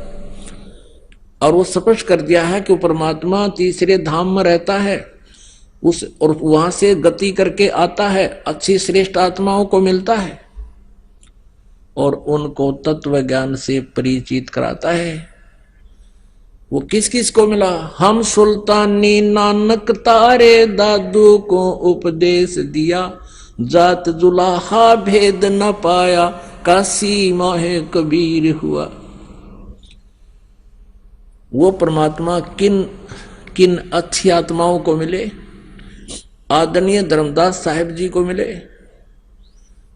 और वो स्पष्ट कर दिया है कि वो परमात्मा तीसरे धाम में रहता है, उस और वहां से गति करके आता है, अच्छी श्रेष्ठ आत्माओं को मिलता है और उनको तत्व ज्ञान से परिचित कराता है। वो किस किस को मिला? हम सुल्तानी नानक तारे दादू को उपदेश दिया, जात जुलाहा भेद न पाया, काशी मोहे कबीर हुआ। वो परमात्मा किन किन अच्छी आत्माओं को मिले? आदरणीय धर्मदास साहिब जी को मिले,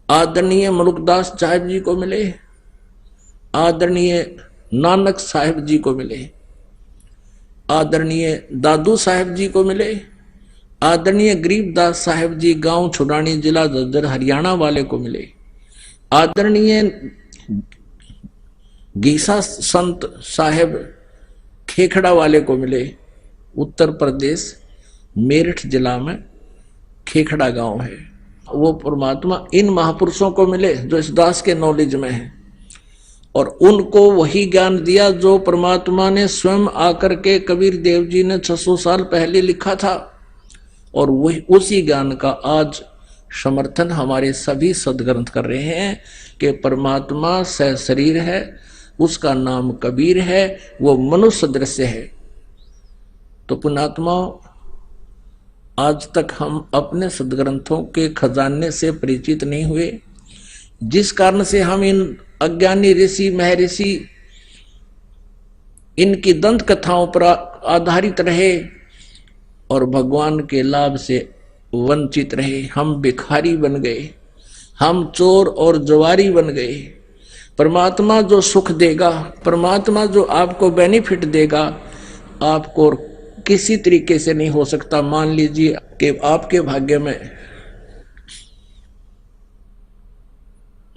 आदरणीय मलुकदास साहिब जी को मिले, आदरणीय नानक साहिब जी को मिले, आदरणीय दादू साहिब जी को मिले, आदरणीय गरीबदास साहिब जी गांव छुड़ानी जिला झज्जर हरियाणा वाले को मिले, आदरणीय गीसा संत साहिब खेखड़ा वाले को मिले। उत्तर प्रदेश मेरठ जिला में खेखड़ा गांव है। वो परमात्मा इन महापुरुषों को मिले जो इस दास के नॉलेज में है, और उनको वही ज्ञान दिया जो परमात्मा ने स्वयं आकर के कबीर देव जी ने 600 साल पहले लिखा था। और वही उसी ज्ञान का आज समर्थन हमारे सभी सदग्रंथ कर रहे हैं कि परमात्मा सशरीर है, उसका नाम कबीर है, वो मनुष्य दृश्य है। तो पुण्यात्मा, आज तक हम अपने सदग्रंथों के खजाने से परिचित नहीं हुए, जिस कारण से हम इन अज्ञानी ऋषि महर्षि इनकी दंत कथाओं पर आधारित रहे और भगवान के लाभ से वंचित रहे। हम भिखारी बन गए, हम चोर और जवारी बन गए। परमात्मा जो सुख देगा, परमात्मा जो आपको बेनिफिट देगा, आपको किसी तरीके से नहीं हो सकता। मान लीजिए कि आपके भाग्य में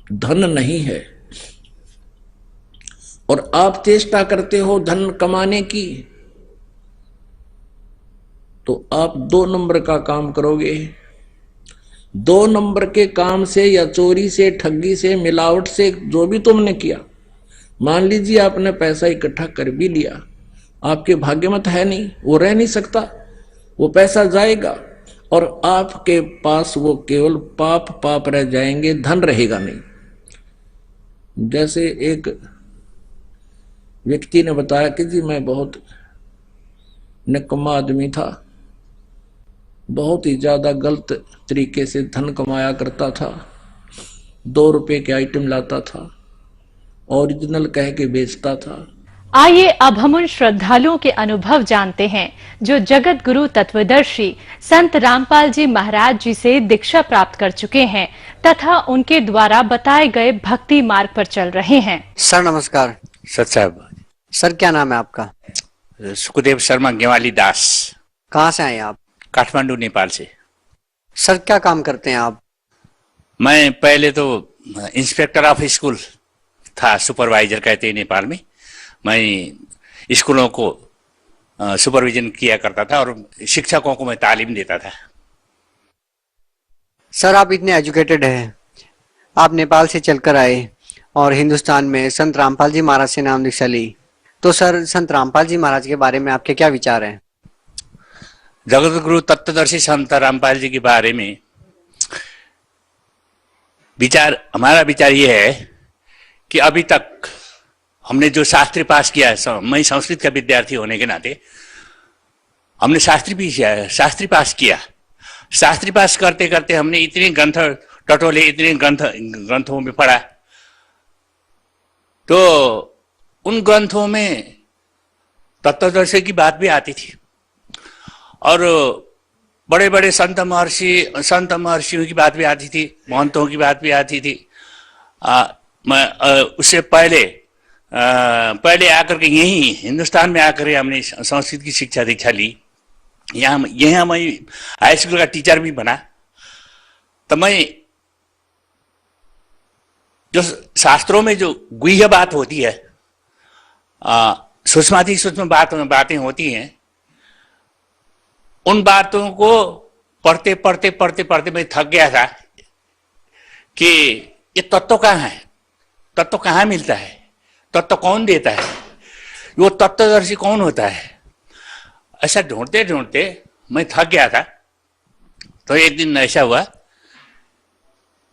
धन नहीं है और आप चेष्टा करते हो धन कमाने की, तो आप 2 नंबर का काम करोगे। 2 नंबर के काम से या चोरी से, ठगी से, मिलावट से, जो भी तुमने किया, मान लीजिए आपने पैसा इकट्ठा कर भी लिया, आपके भाग्य में तो है नहीं, वो रह नहीं सकता, वो पैसा जाएगा और आपके पास वो केवल पाप पाप रह जाएंगे, धन रहेगा नहीं। जैसे एक व्यक्ति ने बताया कि जी मैं बहुत निकम्मा आदमी था, बहुत ही ज्यादा गलत तरीके से धन कमाया करता था, 2 रुपए के आइटम लाता था, ओरिजिनल कह के बेचता था। आइए अब हम उन श्रद्धालुओं के अनुभव जानते हैं जो जगत गुरु तत्वदर्शी संत रामपाल जी महाराज जी से दीक्षा प्राप्त कर चुके हैं तथा उनके द्वारा बताए गए भक्ति मार्ग पर चल रहे हैं। सर नमस्कार। सत साहब। सर क्या नाम है आपका? सुखदेव शर्मा गेवाली दास। कहाँ से आए आप? काठमांडू नेपाल से। सर क्या काम करते हैं आप? मैं पहले तो इंस्पेक्टर ऑफ स्कूल था, सुपरवाइजर कहते हैं नेपाल में। मैं स्कूलों को सुपरविजन किया करता था और शिक्षकों को मैं तालीम देता था। सर आप इतने एजुकेटेड हैं, आप नेपाल से चलकर आए और हिंदुस्तान में संत रामपाल जी महाराज से नाम दीक्षा ली, तो सर संत रामपाल जी महाराज के बारे में आपके क्या विचार हैं? जगत गुरु तत्वदर्शी संत रामपाल जी के बारे में हमारा विचार ये है कि अभी तक हमने जो शास्त्री पास किया है, मैं संस्कृत का विद्यार्थी होने के नाते हमने शास्त्री पास किया। शास्त्री पास करते करते हमने इतने ग्रंथ टटोले, इतने ग्रंथों में पढ़ा, तो उन ग्रंथों में तत्वदर्शी की बात भी आती थी और बड़े बड़े संत महर्षियों की बात भी आती थी, महंतों की बात भी आती थी। उससे पहले आकर के यही हिंदुस्तान में आकर हमने संस्कृत की शिक्षा दीक्षा ली। यहाँ मैं हाई स्कूल का टीचर भी बना। तो मैं जो शास्त्रों में जो गुह्य बात होती है, सूक्ष्माति सूक्ष्म बातें होती हैं, उन बातों को पढ़ते पढ़ते मैं थक गया था कि ये तत्व कहाँ है, तत्व कहाँ मिलता है, तत्व कौन देता है, वो तत्वदर्शी कौन होता है। ऐसा ढूंढते ढूंढते मैं थक गया था। तो एक दिन ऐसा हुआ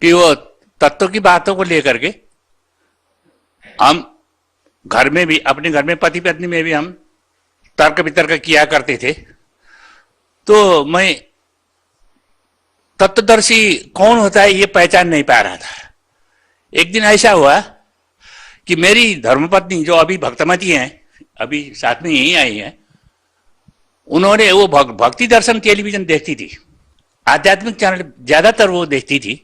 कि वो तत्व की बातों को लेकर के हम घर में भी, अपने घर में पति पत्नी में भी हम तर्क वितर्क किया करते थे। तो मैं तत्वदर्शी कौन होता है ये पहचान नहीं पा रहा था। एक दिन ऐसा हुआ कि मेरी धर्मपत्नी जो अभी भक्तमती हैं, अभी साथ में यही आई हैं, उन्होंने वो भक्ति दर्शन टेलीविजन देखती थी, आध्यात्मिक चैनल ज्यादातर वो देखती थी।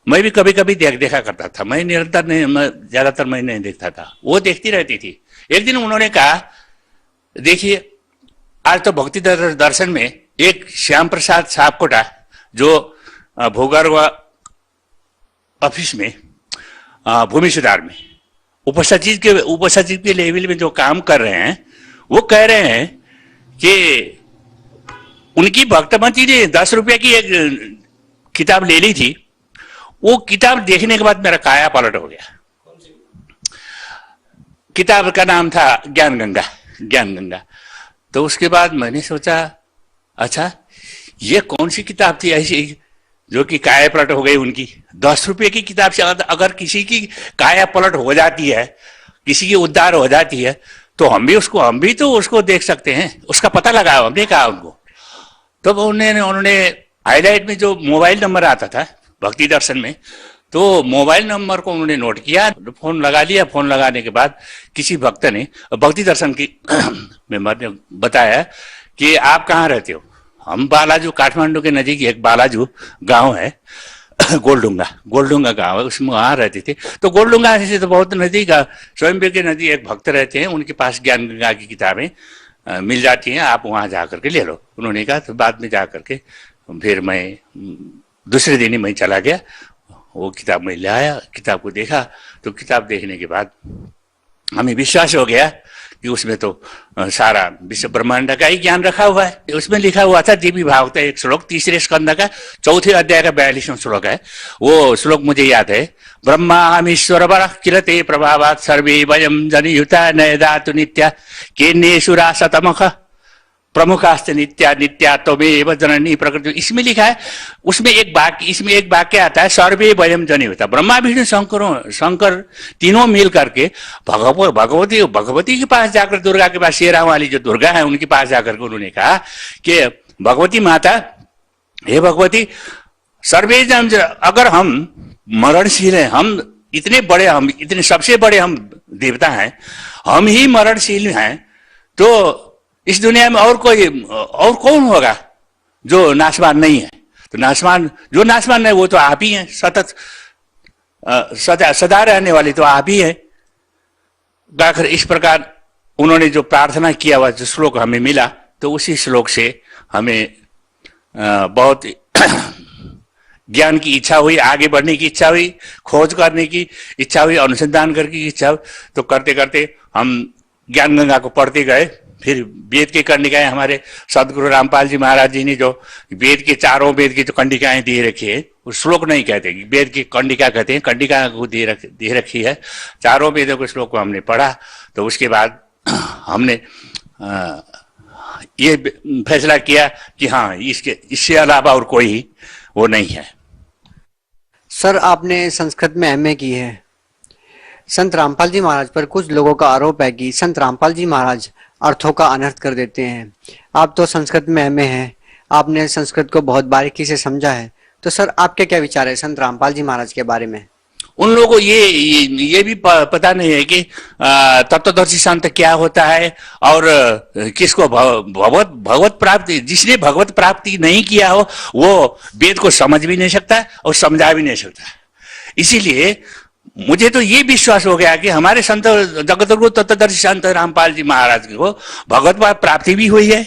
मैं भी कभी कभी देखा करता था, मैं निरंतर नहीं, ज्यादातर मैं नहीं देखता था, वो देखती रहती थी। एक दिन उन्होंने कहा, देखिए आज तो भक्ति दर्शन में एक श्याम प्रसाद साहबकोटा जो भूगर्भ ऑफिस में भूमि सुधार में उपसचिव के लेवल में जो काम कर रहे हैं, वो कह रहे हैं कि उनकी भक्तमती ने 10 रुपए की एक किताब ले ली थी। वो किताब देखने के बाद मेरा काया पलट हो गया। किताब का नाम था ज्ञान गंगा। तो उसके बाद मैंने सोचा, अच्छा ये कौन सी किताब थी ऐसी जो कि काया पलट हो गई उनकी। 10 रुपए की किताब से अगर किसी की काया पलट हो जाती है, किसी की उद्धार हो जाती है, तो हम भी तो उसको देख सकते हैं, उसका पता लगाओ, हमने कहा उनको। तब उन्होंने हाईलाइट में जो मोबाइल नंबर आता था भक्ति दर्शन में, तो मोबाइल नंबर को उन्होंने नोट किया, फोन लगा लिया। फोन लगाने के बाद किसी भक्त ने भक्ति दर्शन की मेंबर ने बताया कि आप कहाँ रहते हो। हम बालाजू, काठमांडू के नजीक एक बालाजू गांव है, गोलडुंगा गांव है, उसमें वहां रहते थे। तो गोलडुंगा से तो बहुत नजदीक, स्वयंवीर के नजदीक एक भक्त रहते हैं, उनके पास ज्ञान गंगा की किताबें मिल जाती हैं, आप वहां जाकर के ले लो। उन्होंने कहा। तो बाद में जाकर के फिर मैं दूसरे दिन ही मैं चला गया, वो किताब मैं ले आया, किताब को देखा। तो किताब देखने के बाद हमें विश्वास हो गया कि उसमें तो सारा विश्व ब्रह्मांड का ही ज्ञान रखा हुआ है। उसमें लिखा हुआ था देवी भागवत एक श्लोक, 3 स्कंद का 4 अध्याय का 42वां श्लोक है। वो श्लोक मुझे याद है, ब्रह्मामीश्वर किलते प्रभावात सर्वे वयम जनियुता नयदातु नित्या केन्नेशुरा शतमख प्रमुखास्त नित्या तमेव जननी प्रकृति। इसमें लिखा है, इसमें एक वाक्य आता है, सर्वे वयम जनियुता। ब्रह्मा विष्णु शंकर तीनों मिल करके भगवती के पास जाकर, दुर्गा के पास, शेरा वाली जो दुर्गा है उनके पास जाकर के उन्होंने कहा कि भगवती माता, हे भगवती, सर्वे जन, अगर हम मरणशील हैं, हम इतने सबसे बड़े हम देवता हैं, हम ही मरणशील हैं, तो इस दुनिया में और कौन होगा जो नाशवान नहीं है। तो जो नाशवान है वो तो आप ही हैं, सतत सदा रहने वाले तो आप ही है। आखिर इस प्रकार उन्होंने जो प्रार्थना किया हुआ जो श्लोक हमें मिला, तो उसी श्लोक से हमें बहुत ज्ञान की इच्छा हुई, आगे बढ़ने की इच्छा हुई, खोज करने की इच्छा हुई, अनुसंधान करने की इच्छा हुई। तो करते करते हम ज्ञान गंगा को पढ़ते गए। फिर वेद के कंडिकाएं, हमारे सदगुरु रामपाल जी महाराज जी ने जो वेद के चारों वेद की जो कंडिकाएं दे रखी है, उस श्लोक नहीं कहते, वेद की कंडिका कहते हैं, कंडिका को दे रखी है। चारों वेदों के श्लोक को हमने पढ़ा। तो उसके बाद हमने ये फैसला किया कि हाँ, इससे अलावा और कोई वो नहीं है। सर, आपने संस्कृत में एमए की है। संत रामपाल जी महाराज पर कुछ लोगों का आरोप है कि संत रामपाल जी महाराज अर्थों का अनर्थ कर देते हैं। आप तो संस्कृत में एमए हैं, आपने संस्कृत को बहुत बारीकी से समझा है, तो सर आपके क्या विचार है संत रामपाल जी महाराज के बारे में? उन लोगों को ये भी पता नहीं है कि तत्वदर्शी संत क्या होता है, और किसको भगवत प्राप्ति, जिसने भगवत प्राप्ति नहीं किया हो वो वेद को समझ भी नहीं सकता और समझा भी नहीं सकता। इसीलिए मुझे तो ये विश्वास हो गया कि हमारे संत जगतगुरु तत्वदर्शी संत रामपाल जी महाराज को भगवत प्राप्ति भी हुई है,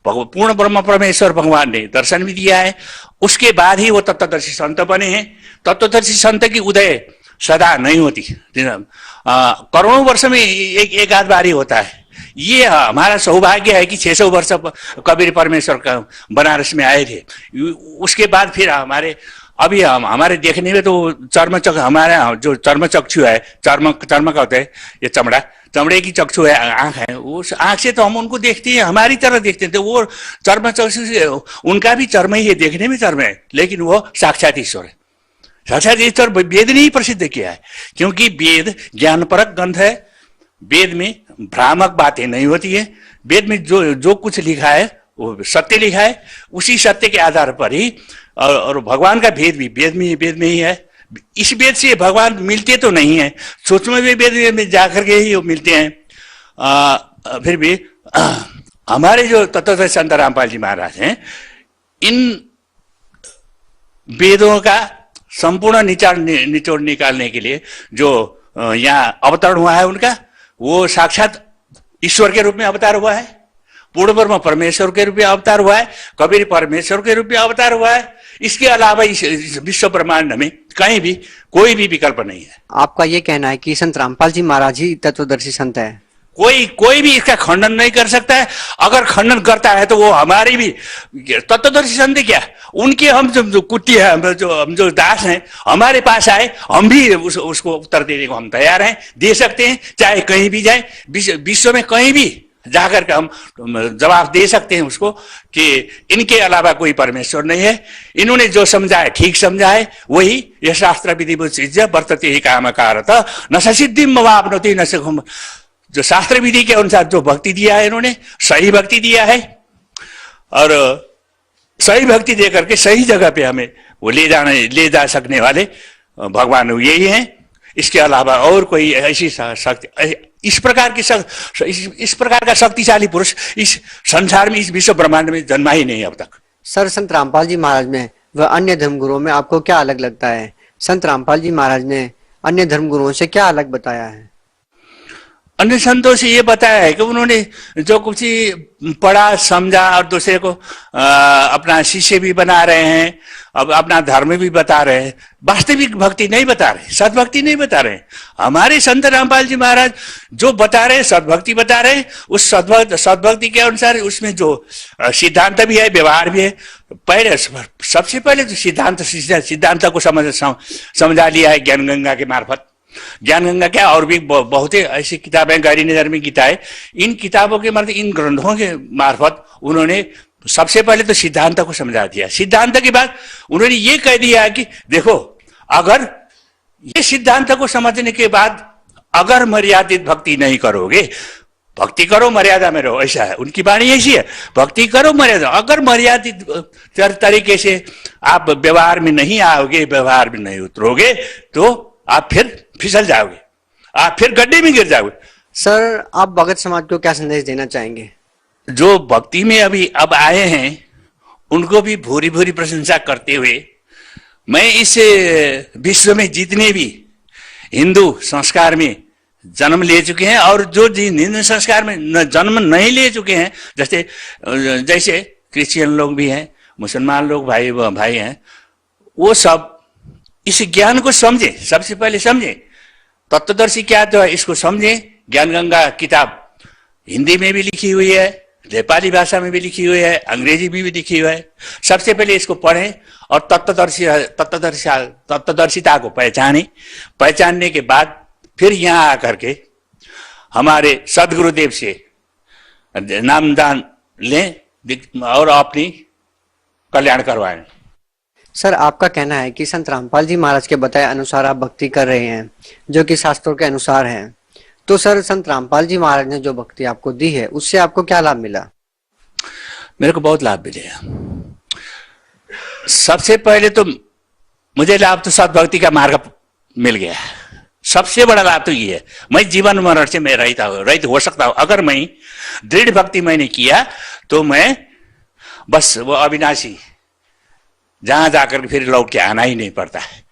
पूर्ण ब्रह्म परमेश्वर भगवान ने दर्शन भी दिया है। उसके बाद ही वो तत्वदर्शी संत बने हैं। तत्वदर्शी संत की उदय सदा नहीं होती, करोड़ों वर्ष में एक आध बार ही होता है। ये हमारा सौभाग्य है कि 600 वर्ष कबीर परमेश्वर का बनारस में आए थे। उसके बाद फिर हमारे देखने में तो हमारे जो चर्म चक्षु है, चर्म का होता है ये चमड़े की चक्षु है, आंख है, उस आंख से तो हम उनको देखते हैं, हमारी तरह देखते हैं। तो वो चर्म चक्षु से उनका भी चर्म ही है, देखने में चर्म है, लेकिन वो साक्षात ईश्वर है। साक्षात ईश्वर वेद ने ही प्रसिद्ध किया है, क्योंकि वेद ज्ञानपरक ग्रंथ है। वेद में भ्रामक बातें नहीं होती है। वेद में जो कुछ लिखा है वो सत्य लिखा है, उसी सत्य के आधार पर ही और भगवान का भेद भी वेद में ही है। इस वेद से भगवान मिलते तो नहीं है, सूक्ष्म वेद में जाकर के ही वो मिलते हैं। फिर भी हमारे जो तत्वदर्शी संत रामपाल जी महाराज हैं, इन वेदों का संपूर्ण निचोड़ निकालने के लिए जो यहाँ अवतरण हुआ है उनका, वो साक्षात ईश्वर के रूप में अवतार हुआ है, पूर्ण ब्रह्म परमेश्वर के रूप में अवतार हुआ है, कबीर परमेश्वर के रूप में अवतार हुआ है। इसके अलावा इस विश्व ब्रह्मांड में कहीं भी कोई भी विकल्प नहीं है। आपका ये कहना है कि संत रामपाल जी महाराज ही तत्वदर्शी संत है? कोई भी इसका खंडन नहीं कर सकता है। अगर खंडन करता है तो वो हमारी भी तत्वदर्शी संत क्या, उनके हम जो कुत्ती है, हम जो दास हैं, हमारे पास आए, हम भी उसको उत्तर देने को हम तैयार हैं, दे सकते हैं। चाहे कहीं भी जाए, विश्व में कहीं भी जाकर के हम जवाब दे सकते हैं उसको कि इनके अलावा कोई परमेश्वर नहीं है। इन्होंने जो समझा है ठीक समझा है, वही यह शास्त्र विधि वर्तते ही कामकारत न सिद्धिम वापनोति न सुखम। जो शास्त्र विधि के अनुसार जो भक्ति दिया है इन्होंने, सही भक्ति दिया है, और सही भक्ति दे करके सही जगह पे हमें वो ले जा सकने वाले भगवान यही हैं। इसके अलावा और कोई ऐसी शक्ति, इस प्रकार का शक्तिशाली पुरुष इस संसार में, इस विश्व ब्रह्मांड में जन्मा ही नहीं अब तक। सर, संत रामपाल जी महाराज में व अन्य धर्मगुरुओं में आपको क्या अलग लगता है? संत रामपाल जी महाराज ने अन्य धर्मगुरुओं से क्या अलग बताया है? अन्य संतों से ये बताया है कि उन्होंने जो कुछ ही पढ़ा समझा और दूसरे को अपना शिष्य भी बना रहे हैं, अब अपना धर्म भी बता रहे हैं, वास्तविक भक्ति नहीं बता रहे, सद्भक्ति नहीं बता रहे। हमारे संत रामपाल जी महाराज जो बता रहे हैं, सद्भक्ति बता रहे हैं। उस सद्भक्ति के अनुसार उसमें जो सिद्धांत भी है, व्यवहार भी है। पहले सबसे पहले तो सिद्धांत को समझा लिया है ज्ञान गंगा के मार्फत। ज्ञान गंगा क्या, और भी बहुत ही ऐसी किताबें, गैरी नजर में गीता है, इन किताबों के मार्फत, इन ग्रंथों के मार्फत उन्होंने सबसे पहले तो सिद्धांत को समझा दिया। सिद्धांत के बाद उन्होंने ये कह दिया कि देखो, अगर ये सिद्धांत को समझने के बाद अगर मर्यादित भक्ति नहीं करोगे, भक्ति करो मर्यादा में रहो, ऐसा है उनकी वाणी, ऐसी है, भक्ति करो मर्यादा। अगर मर्यादित तरीके से आप व्यवहार में नहीं आओगे, व्यवहार में नहीं उतरोगे, तो आप फिर फिसल जाओगे, आप फिर गड्ढे में गिर जाओगे। सर, आप भगत समाज को क्या संदेश देना चाहेंगे? जो भक्ति में अब आए हैं उनको भी भूरी भूरी प्रशंसा करते हुए, मैं इस विश्व में जितने भी हिंदू संस्कार में जन्म ले चुके हैं और जो हिंदू संस्कार में जन्म नहीं ले चुके हैं, जैसे क्रिश्चियन लोग भी हैं, मुसलमान लोग भाई हैं, वो सब इस ज्ञान को समझे, सबसे पहले समझे तत्वदर्शी क्या तो है, इसको समझे। ज्ञान गंगा किताब हिंदी में भी लिखी हुई है, नेपाली भाषा में भी लिखी हुई है, अंग्रेजी में भी लिखी हुई है। सबसे पहले इसको पढ़ें और तत्वदर्शिता को पहचानने के बाद फिर यहाँ आकर के हमारे सदगुरुदेव से नामदान लें और अपनी कल्याण करवाएं। सर, आपका कहना है कि संत रामपाल जी महाराज के बताए अनुसार आप भक्ति कर रहे हैं, जो कि शास्त्रों के अनुसार है। तो सर, संत रामपाल जी महाराज ने जो भक्ति आपको दी है, उससे आपको क्या लाभ मिला? मेरे को बहुत लाभ मिले। सबसे पहले तो मुझे लाभ तो सद्भक्ति का मार्ग मिल गया। सबसे बड़ा लाभ तो ये है, मैं जीवन मरण से मैं रहित हो सकता हूं। अगर मैं दृढ़ भक्ति मैंने किया तो मैं बस वो अविनाशी, जहां जाकर फिर लौट के आना ही नहीं पड़ता है।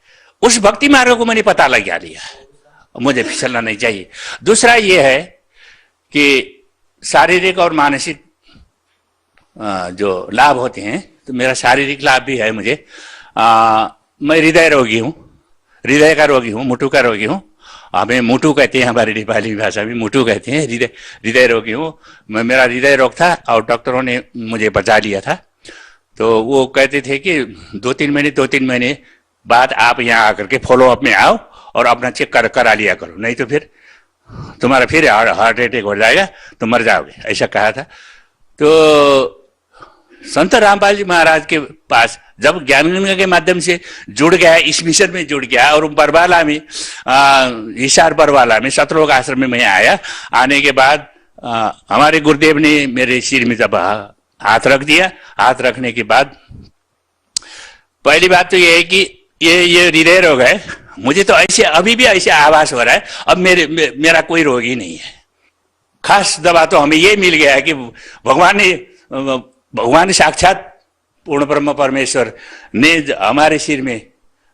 उस भक्ति मार्ग को मैंने पता लगा लिया, मुझे फिसलना नहीं चाहिए। दूसरा ये है कि शारीरिक और मानसिक जो लाभ होते हैं, तो मेरा शारीरिक लाभ भी है मुझे। मैं हृदय रोगी हूँ, हृदय का रोगी हूँ, मुटु का रोगी हूँ। हमें मुटु कहते हैं, हमारी नेपाली भाषा में मुटु कहते हैं। हृदय रोगी हूँ मैं। मेरा हृदय रोग था और डॉक्टरों ने मुझे बचा लिया था। तो वो कहते थे कि 2-3 महीने बाद आप यहाँ आकर के फॉलो अप में आओ और अपना चेक करा लिया करो, नहीं तो फिर तुम्हारा फिर हार्ट अटैक हो जाएगा, तो मर जाओगे, ऐसा कहा था। तो संत रामपाल जी महाराज के पास जब ज्ञान गंगा के माध्यम से जुड़ गया, इस मिशन में जुड़ गया, और बरवाला में हिसार बरवाला में सतलोक आश्रम में मैं आया। आने के बाद हमारे गुरुदेव ने मेरे सिर में जब हाथ रख दिया। हाथ रखने के बाद पहली बात तो ये है कि ये हृदय रोग है, मुझे तो ऐसे अभी भी ऐसे आभास हो रहा है अब मेरा कोई रोग ही नहीं है। खास दवा तो हमें ये मिल गया है कि भगवान ने साक्षात पूर्ण ब्रह्म परमेश्वर ने हमारे सिर में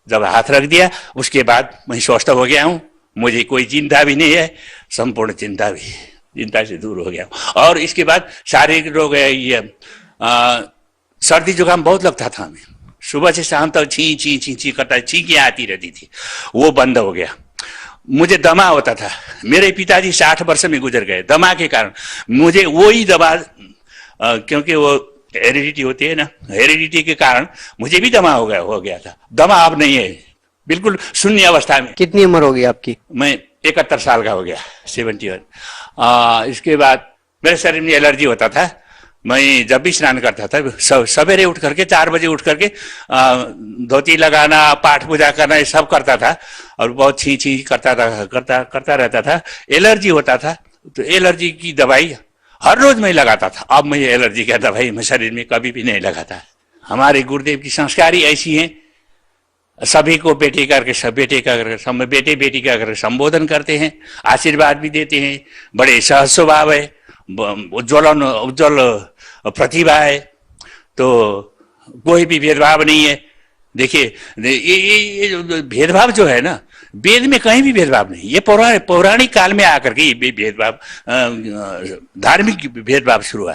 जब हाथ रख दिया, उसके बाद मैं स्वस्थ हो गया हूँ। मुझे कोई चिंता भी नहीं है, संपूर्ण चिंता से दूर हो गया हूँ। और इसके बाद शारीरिक रोग है, ये सर्दी जुकाम बहुत लगता था हमें, सुबह से शाम तक छी करता, छींकें आती रहती थी, वो बंद हो गया। मुझे दमा होता था, मेरे पिताजी 60 वर्ष में गुजर गए दमा के कारण। मुझे वही दवा, क्योंकि वो हेरिडिटी होती है ना, हेरिडिटी के कारण मुझे भी दमा हो गया था। दमा अब नहीं है, बिल्कुल शून्य अवस्था में। कितनी उम्र हो गई आपकी? मैं 71 साल का हो गया, 71। इसके बाद मेरे शरीर में एलर्जी होता था। मैं जब भी स्नान करता था सवेरे उठ करके 4 बजे उठ करके धोती लगाना, पाठ पूजा करना, ये सब करता था और बहुत छी करता रहता था। एलर्जी होता था तो एलर्जी की दवाई हर रोज मैं लगाता था। अब मैं एलर्जी का दवाई मैं शरीर में कभी भी नहीं लगाता। हमारे गुरुदेव की संस्कारी ऐसी है, सभी को बेटे करके बेटी का करके संबोधन करते हैं, आशीर्वाद भी देते हैं, बड़े सहज स्वभाव है, उज्जवल प्रतिभा है, तो कोई भी भेदभाव नहीं है। देखिए ये भेदभाव जो है ना, वेद में कहीं भी भेदभाव नहीं, ये पौराणिक काल में आकर के ये भेदभाव, धार्मिक भेदभाव शुरू हुआ।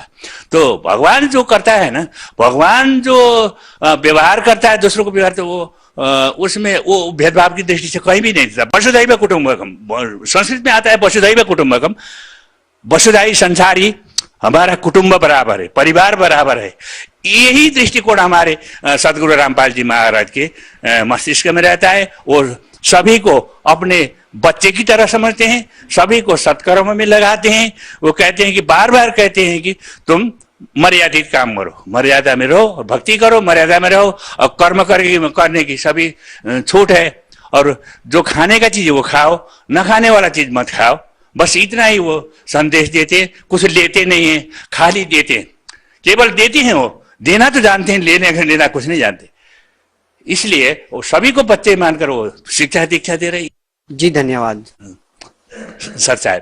तो भगवान जो करता है ना, भगवान जो व्यवहार करता है दूसरों को व्यवहार, तो वो उसमें वो भेदभाव की दृष्टि से कहीं भी नहीं था। वसुधैव कुटुंबकम, संस्कृत में आता है वसुधैव कुटुंबकम, वसुधाई संसारी, हमारा कुटुंब बराबर है, परिवार बराबर है। यही दृष्टिकोण हमारे सदगुरु रामपाल जी महाराज के मस्तिष्क में रहता है और सभी को अपने बच्चे की तरह समझते हैं, सभी को सत्कर्म में लगाते हैं। वो कहते हैं कि बार बार कहते हैं कि तुम मर्यादित काम करो, मर्यादा में रहो और भक्ति करो, मर्यादा में रहो और कर्म करने की सभी छूट है। और जो खाने का चीज है वो खाओ, न खाने वाला चीज मत खाओ। बस इतना ही वो संदेश देते हैं, कुछ लेते नहीं है, खाली देते हैं, केवल देते हैं। वो देना तो जानते हैं, लेना कुछ नहीं जानते। इसलिए वो सभी को बच्चे मानकर वो शिक्षा दीक्षा दे रही। जी धन्यवाद सर साहब।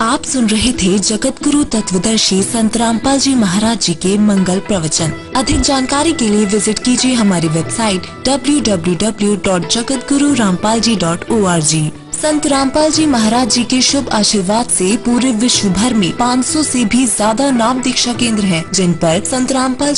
आप सुन रहे थे जगत गुरु तत्वदर्शी संत रामपाल जी महाराज जी के मंगल प्रवचन। अधिक जानकारी के लिए विजिट कीजिए हमारी वेबसाइट www.jagatgururampalji.org। संत रामपाल जी महाराज जी के शुभ आशीर्वाद से पूरे विश्व भर में 500 से भी ज्यादा नाम दीक्षा केंद्र हैं, जिन पर संत रामपाल जी